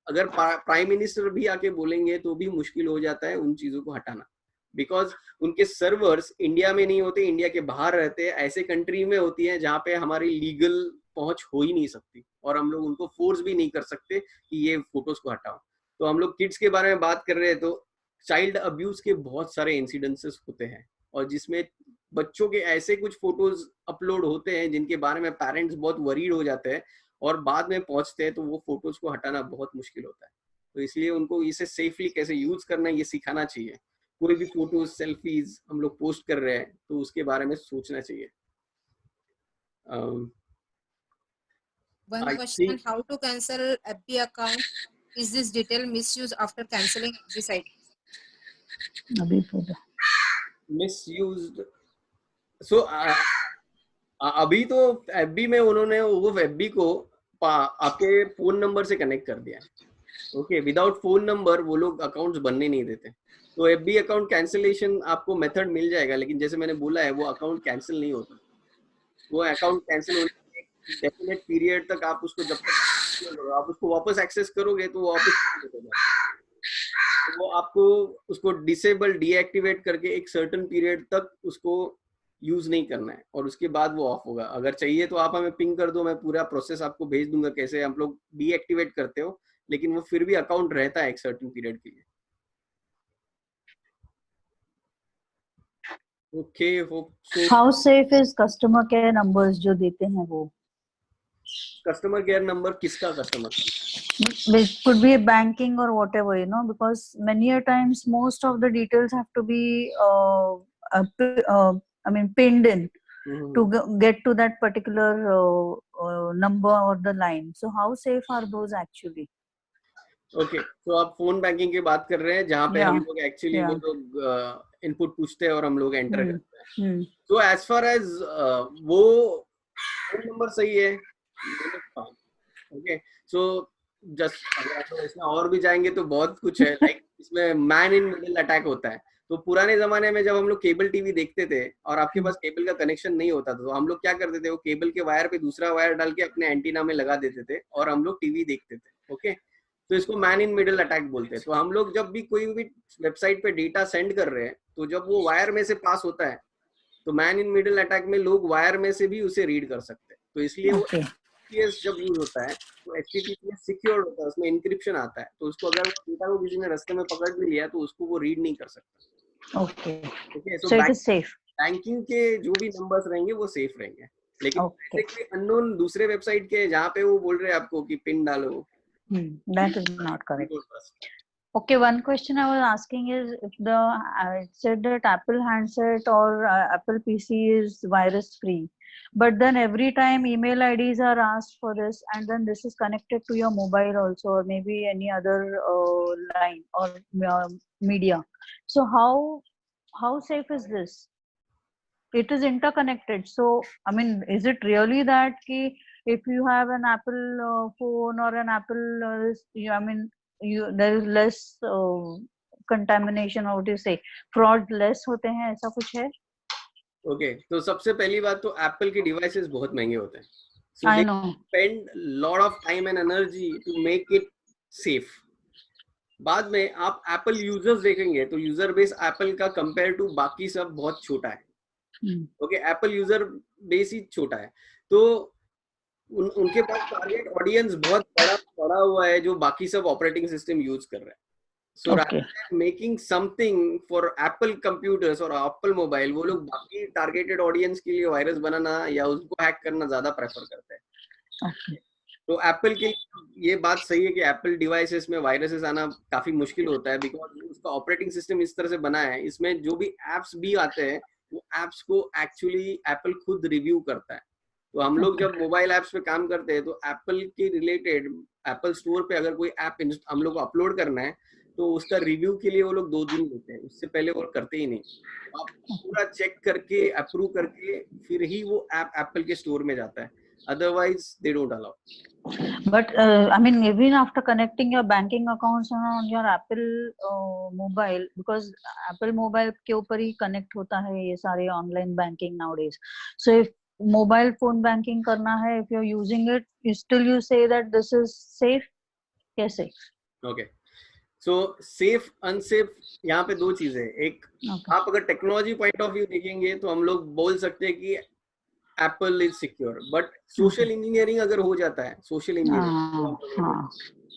अगर प्राइम मिनिस्टर भी आके बोलेंगे तो भी मुश्किल हो जाता है उन चीजों को हटाना, बिकॉज उनके सर्वर्स इंडिया में नहीं होते, इंडिया के बाहर रहते हैं, ऐसे कंट्री में होती है जहाँ पे हमारी लीगल पहुंच हो ही नहीं सकती और हम लोग उनको फोर्स भी नहीं कर सकते कि ये फोटोज को हटाओ। तो हम लोग किड्स के बारे में बात कर रहे हैं, तो चाइल्ड अब्यूज के बहुत सारे इंसिडेंसेस होते हैं और जिसमें बच्चों के ऐसे कुछ फोटोज अपलोड होते हैं जिनके बारे में पेरेंट्स बहुत वरीड हो जाते हैं और बाद में पहुंचते हैं तो वो फोटोज को हटाना बहुत मुश्किल होता है। तो इसलिए उनको इसे सेफली कैसे यूज करना है ये सिखाना चाहिए। कोई भी फोटोज सेल्फीज हम लोग पोस्ट कर रहे हैं तो उसके बारे में सोचना चाहिए। One question: how to cancel FB account? Is this detail misuse after cancelling FB site? Misused. So अभी तो FB में उन्होंने वो FB को आपके फोन नंबर से कनेक्ट कर दिया है। ओके, विदाउट फोन नंबर वो लोग अकाउंट्स बनने नहीं देते। तो FB अकाउंट कैंसिलेशन आपको मेथड मिल जाएगा, लेकिन जैसे मैंने बोला है वो अकाउंट कैंसिल नहीं होता। वो अकाउंट कैंसिल होने के डेफिनेट पीरियड तक आप उसको जब तक आप उसको वापस एक्सेस करोगे तो वो वापस तो वो आपको उसको डिसेबल डीएक्टिवेट करके एक सर्टेन पीरियड तक उसको यूज नहीं करना है और उसके बाद वो ऑफ होगा। अगर चाहिए तो आप हमें पिंग कर दो, मैं पूरा प्रोसेस आपको भेज दूंगा कैसे हम लोग डीएक्टिवेट करते हो, लेकिन वो फिर भी अकाउंट रहता है एक सर्टेन पीरियड के लिए। Okay, how safe is customer care numbers जो देते हैं वो? कस्टमर केयर नंबर किसका customer? It could be banking or whatever, you know, because many a times most of the details have to be pinned in to get to that particular number or the line. So how safe are those actually? Okay, तो आप phone banking की बात कर रहे हैं जहाँ पे हम लोग एक्चुअली वो लोग इनपुट पूछते हैं और हम लोग एंटर करते हैं। तो एज फार एज वो फोन नंबर सही है, ओके, सो जस्ट अगर इसमें और भी जाएंगे तो बहुत कुछ है। लाइक इसमें मैन इन मिडिल अटैक होता है। तो पुराने जमाने में जब हम लोग केबल टीवी देखते थे और आपके पास केबल का कनेक्शन नहीं होता था तो हम लोग क्या करते थे, वो केबल के वायर पे दूसरा वायर डाल के अपने एंटीना में लगा देते थे और हम लोग टीवी देखते थे। ओके, तो इसको मैन इन मिडिल अटैक बोलते हैं। तो हम लोग जब भी कोई भी वेबसाइट पे डेटा सेंड कर रहे हैं तो जब वो वायर में से पास होता है तो मैन इन मिडिल अटैक में लोग वायर में से भी उसे रीड कर सकते हैं। तो इसलिए वो HTTPS जब यूज होता है तो HTTPS सिक्योर होता है, उसमें इंक्रिप्शन आता है। तो उसको अगर डेटा को किसी ने रास्ते में पकड़ भी लिया तो उसको वो रीड नहीं कर सकता। Okay, so it is safe. Banking के जो भी नंबर्स रहेंगे वो सेफ रहेंगे, लेकिन अननोन दूसरे वेबसाइट के जहाँ पे वो बोल रहे हैं आपको कि पिन डालो, that is not correct. Okay, one question I was asking is if it said that Apple handset or Apple PC is virus free, but then every time email IDs are asked for this and then this is connected to your mobile also or maybe any other line or media. So how safe is this? It is interconnected. So I mean, is it really that if you have an Apple phone or an Apple there is less contamination, or what do you say, fraud less होते हैं, ऐसा कुछ है? Okay, तो सबसे पहली बात तो एप्पल के डिवाइसेस बहुत महंगे होते हैं। So I they know. spend lot of time and energy to make it safe. बाद में आप एप्पल यूजर्स देखेंगे तो यूजर बेस एप्पल का कंपेयर टू बाकी सब बहुत छोटा है। ओके, एप्पल यूजर बेस ही छोटा है तो उनके पास टारगेट ऑडियंस बहुत बड़ा हुआ है जो बाकी सब ऑपरेटिंग सिस्टम यूज कर रहे हैं। So making something for Apple computers और एप्पल मोबाइल, वो लोग बाकी टारगेटेड ऑडियंस के लिए वायरस बनाना या उसको हैक करना ज्यादा प्रेफर करते हैं। तो एप्पल के ये बात सही है कि एप्पल डिवाइसेस में वायरसेस आना काफी मुश्किल होता है बिकॉज उसका ऑपरेटिंग सिस्टम इस तरह से बना है, इसमें जो भी एप्स भी आते हैं वो एप्स को एक्चुअली एप्पल खुद रिव्यू करता है। तो हम लोग जब मोबाइल ऐप्स पे काम करते हैं तो एप्पल के रिलेटेड एप्पल स्टोर पे अगर कोई ऐप हम लोग को अपलोड करना है तो उसका रिव्यू के लिए वो लोग 2 दिन लेते हैं, उससे पहले वो करते ही नहीं। आप पूरा चेक करके अप्रूव करके फिर ही वो ऐप एप्पल के स्टोर में जाता है, otherwise they don't allow. But I mean, even after connecting your banking accounts on your Apple mobile, because Apple mobile के ऊपर ही connect होता है ये सारे online banking nowadays. So if mobile phone banking करना है, if you're using it, still you say that this is safe? कैसे? Okay, सो safe unsafe यहाँ पे दो चीजें, एक आप अगर टेक्नोलॉजी पॉइंट ऑफ व्यू देखेंगे तो हम लोग बोल सकते हैं कि Apple is secure, but social engineering अगर हो जाता है, सोशल इंजीनियरिंग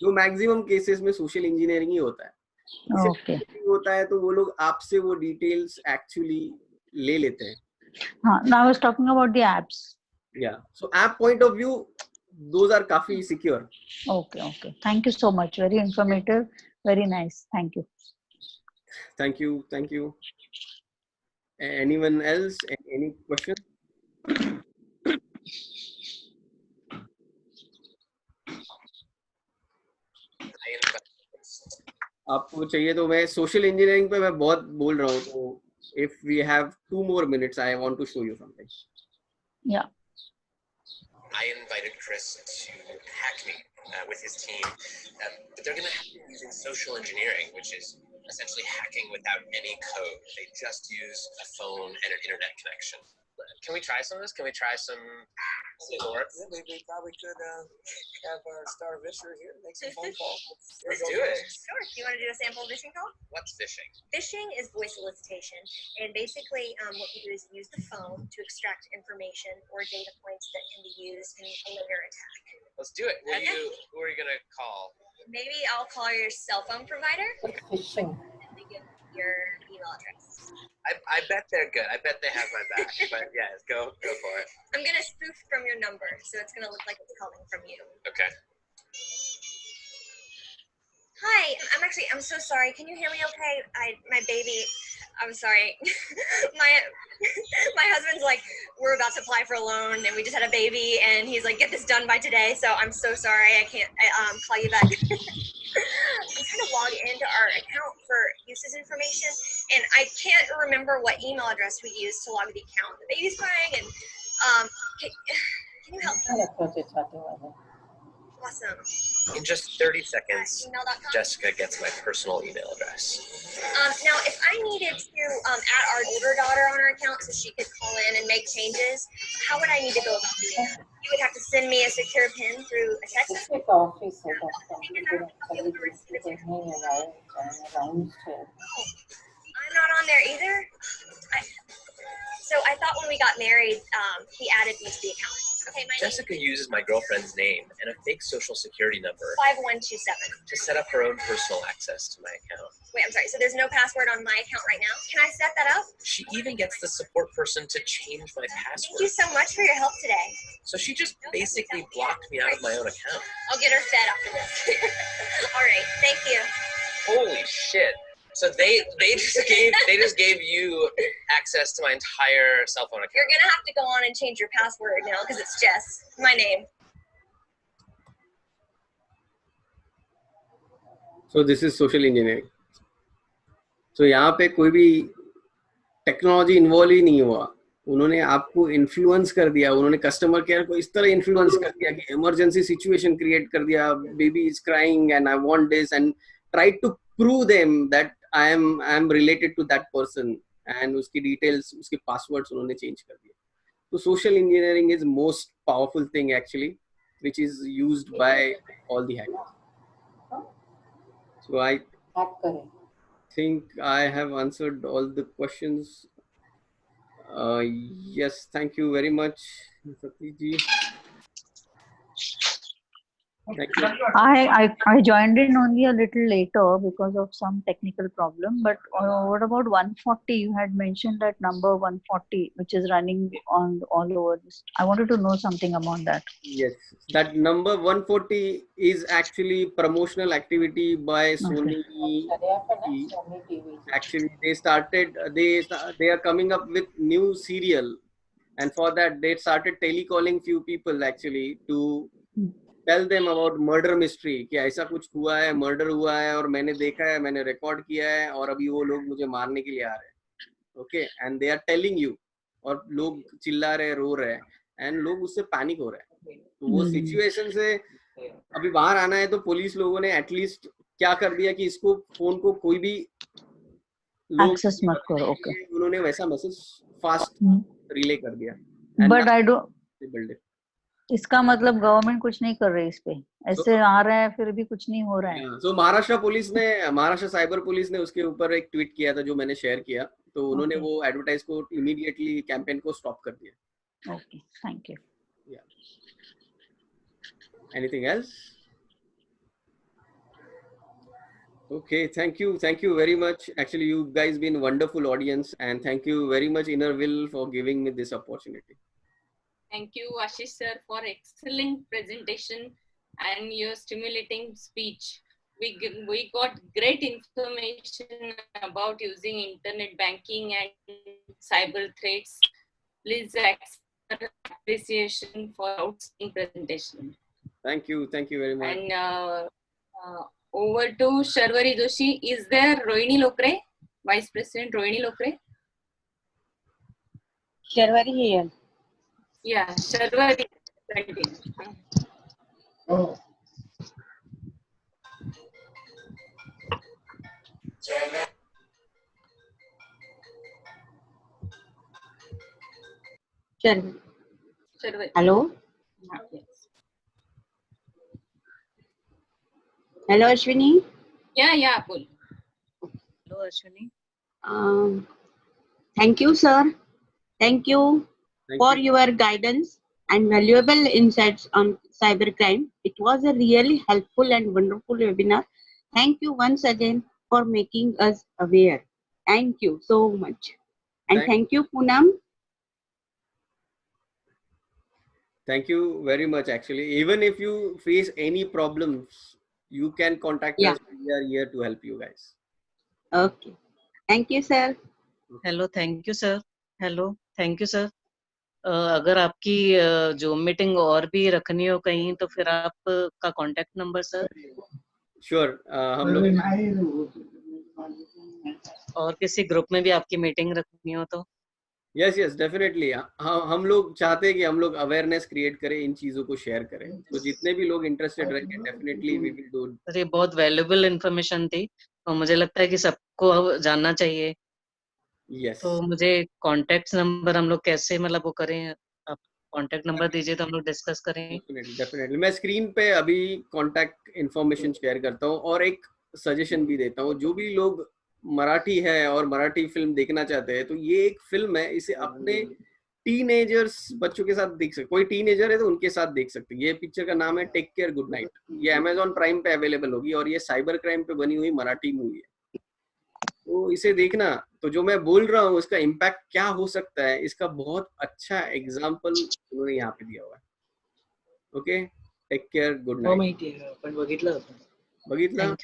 जो मैक्सिमम केसेस में सोशल इंजीनियरिंग ही होता है, होता है तो वो लोग आपसे वो डिटेल्स एक्चुअली ले लेते हैं. Now I was talking about the apps. Yeah, so app point of view, those are काफी secure. Okay. Thank you so much. Very informative. Very nice. Thank you. Thank you. Anyone else? Any question? आपको चाहिए तो मैं social engineering पे मैं बहुत बोल रहा हूँ, तो if we have 2 more minutes, I want to show you something. Yeah. I invited Chris to hack me with his team, but they're going to hack me using social engineering, which is essentially hacking without any code. They just use a phone and an internet connection. Can we try some of this? Can we try some Lords? Yeah, we probably could have our star Visher here make some phone calls. Let's do it. Sure. Do you want to do a sample phishing call? What's phishing? Phishing is voice solicitation, and basically what you do is use the phone to extract information or data points that can be used in a later attack. Let's do it. Who are you going to call? Maybe I'll call your cell phone provider. Phishing. And they give your email address. I bet they're good. I bet they have my back. But yeah, go for it. I'm gonna spoof from your number, so it's gonna look like it's calling from you. Okay. Hi, I'm so sorry. Can you hear me okay? My baby, I'm sorry. my husband's like, we're about to apply for a loan and we just had a baby and he's like, get this done by today. So I'm so sorry. I can't call you back. I'm trying to log into our account for uses information and I can't remember what email address we used to log the account. The baby's crying and can you help me? Awesome. In just 30 seconds, Gmail.com? Jessica gets my personal email address. Now, if I needed to add our older daughter on our account so she could call in and make changes, how would I need to go about doing that? You would have to send me a secure PIN through a text message? I'm not on there either. So I thought when we got married, he added me to the account. Okay, Jessica uses my girlfriend's name and a fake social security number 5127 to set up her own personal access to my account. Wait, I'm sorry. So there's no password on my account right now? Can I set that up? She even gets the support person to change my password. Thank you so much for your help today. So she just basically blocked me out of my own account. I'll get her fed after this. All right, thank you. Holy shit. So they just gave you access to my entire cell phone account. You're gonna have to go on and change your password now because it's Jess, my name. So this is social engineering. So यहाँ पे कोई भी technology involve ही नहीं हुआ, उन्होंने आपको influence कर दिया, उन्होंने कस्टमर केयर को इस तरह इन्फ्लुएंस कर दिया कि इमरजेंसी सिचुएशन क्रिएट कर दिया, baby is crying and I want this and try to prove them that I am related to that person and उसकी details, उसके passwords उन्होंने change कर दिए. So social engineering is most powerful thing actually, which is used by all the hackers. So I think I have answered all the questions. Yes, thank you very much, Satish ji. I joined in only a little later because of some technical problem. But what about 140? You had mentioned that number 140, which is running on all over this. I wanted to know something about that. Yes, that number 140 is actually promotional activity by Sony. Actually, they are coming up with new serial, and for that they started telecalling few people actually to tell them about murder mystery कि ऐसा कुछ हुआ है, murder हुआ है और मैंने देखा है, मैंने रिकॉर्ड किया है और अभी वो लोग मुझे मारने के लिए आ रहे हैं. Okay, and they are telling you, और लोग चिल्ला रहे, रो रहे हैं एंड लोग उससे पैनिक हो रहे हैं. तो वो सिचुएशन से अभी बाहर आना है तो पुलिस लोगों ने एटलीस्ट क्या कर दिया कि इसको फोन को कोई भी एक्सेस मत करो. ओके, उन्होंने वैसा मैसेज फास्ट रिले कर दिया. But I don't. इसका मतलब गवर्नमेंट कुछ नहीं कर रही इस पे, ऐसे आ रहा है फिर भी कुछ नहीं हो रहा है। तो महाराष्ट्र साइबर पुलिस ने उसके ऊपर एक ट्वीट किया था जो मैंने शेयर किया, तो उन्होंने वो एडवर्टाइज को इमीडिएटली कैंपेन को स्टॉप कर दिया। Okay, thank you. Anything else? Okay, thank you very much. Actually, you guys been wonderful audience, and thank you very much Innerville for giving me this opportunity. Thank you, Ashish sir, for excellent presentation and your stimulating speech. We got great information about using internet banking and cyber threats. Please accept appreciation for outstanding presentation. Thank you very much. And over to Sharvari Joshi. Is there Rohini Lokre, Vice President Rohini Lokre? Sharvari here. Yeah, Sharvari. Continue. Oh. Sharvari. Hello. Yes. Hello, Ashwini. Yeah, cool. Hello, Ashwini. Thank you, sir. Thank you for your guidance and valuable insights on cybercrime. It was a really helpful and wonderful webinar. Thank you once again for making us aware. Thank you so much. And thank you, Poonam. Thank you very much. Actually, even if you face any problems, you can contact us. We are here to help you guys. Okay. Thank you, sir. Hello, thank you sir. Hello, thank you sir. अगर आपकी zoom meeting और भी रखनी हो कहीं तो फिर आपका कांटेक्ट नंबर सर। श्योर, हम लोग और किसी ग्रुप में भी आपकी मीटिंग रखनी हो तो। Yes definitely. हम लोग चाहते हैं कि हम लोग अवेयरनेस क्रिएट करें, इन चीजों को शेयर करें, तो जितने भी लोग इंटरेस्टेड रहेंगे डेफिनेटली वी विल डू। ये बहुत वैल्यूएबल इंफॉर्मेशन थी और मुझे लगता है कि सबको जानना चाहिए। यस। तो मुझे कांटेक्ट नंबर हम लोग कैसे मतलब वो करें, आप कांटेक्ट नंबर दीजिए तो हम लोग डिस्कस करें। डेफिनेटली मैं स्क्रीन पे अभी कांटेक्ट इंफॉर्मेशन शेयर करता हूँ और एक सजेशन भी देता हूँ। जो भी लोग मराठी है और मराठी फिल्म देखना चाहते हैं, तो ये एक फिल्म है, इसे अपने टीनेजर्स बच्चों के साथ देख सकते। कोई टीनेजर है तो उनके साथ देख सकते हैं। ये पिक्चर का नाम है टेक केयर गुड नाइट। ये अमेजॉन प्राइम पे अवेलेबल होगी और ये साइबर क्राइम पे बनी हुई मराठी मूवी है, तो इसे देखना। तो जो मैं बोल रहा हूँ इसका इम्पैक्ट क्या हो सकता है, इसका बहुत अच्छा एग्जाम्पल उन्होंने यहाँ पे दिया हुआ है। Okay, take care good night. बघितला?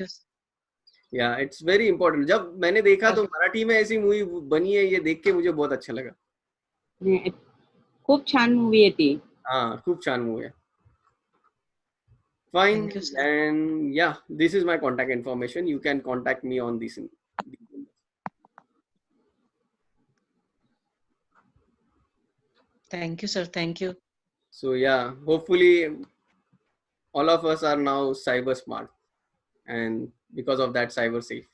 या इट्स वेरी इंपॉर्टेंट। जब मैंने देखा तो मराठी में ऐसी मूवी बनी है, ये देख के मुझे बहुत अच्छा लगा। खूप छान मूवी आहे ती। हाँ, खूप छान मूवी है। Fine, and yeah, this is my contact information. You can contact me on this. Thank you, sir. Thank you. So yeah, hopefully all of us are now cyber smart, and because of that, cyber safe.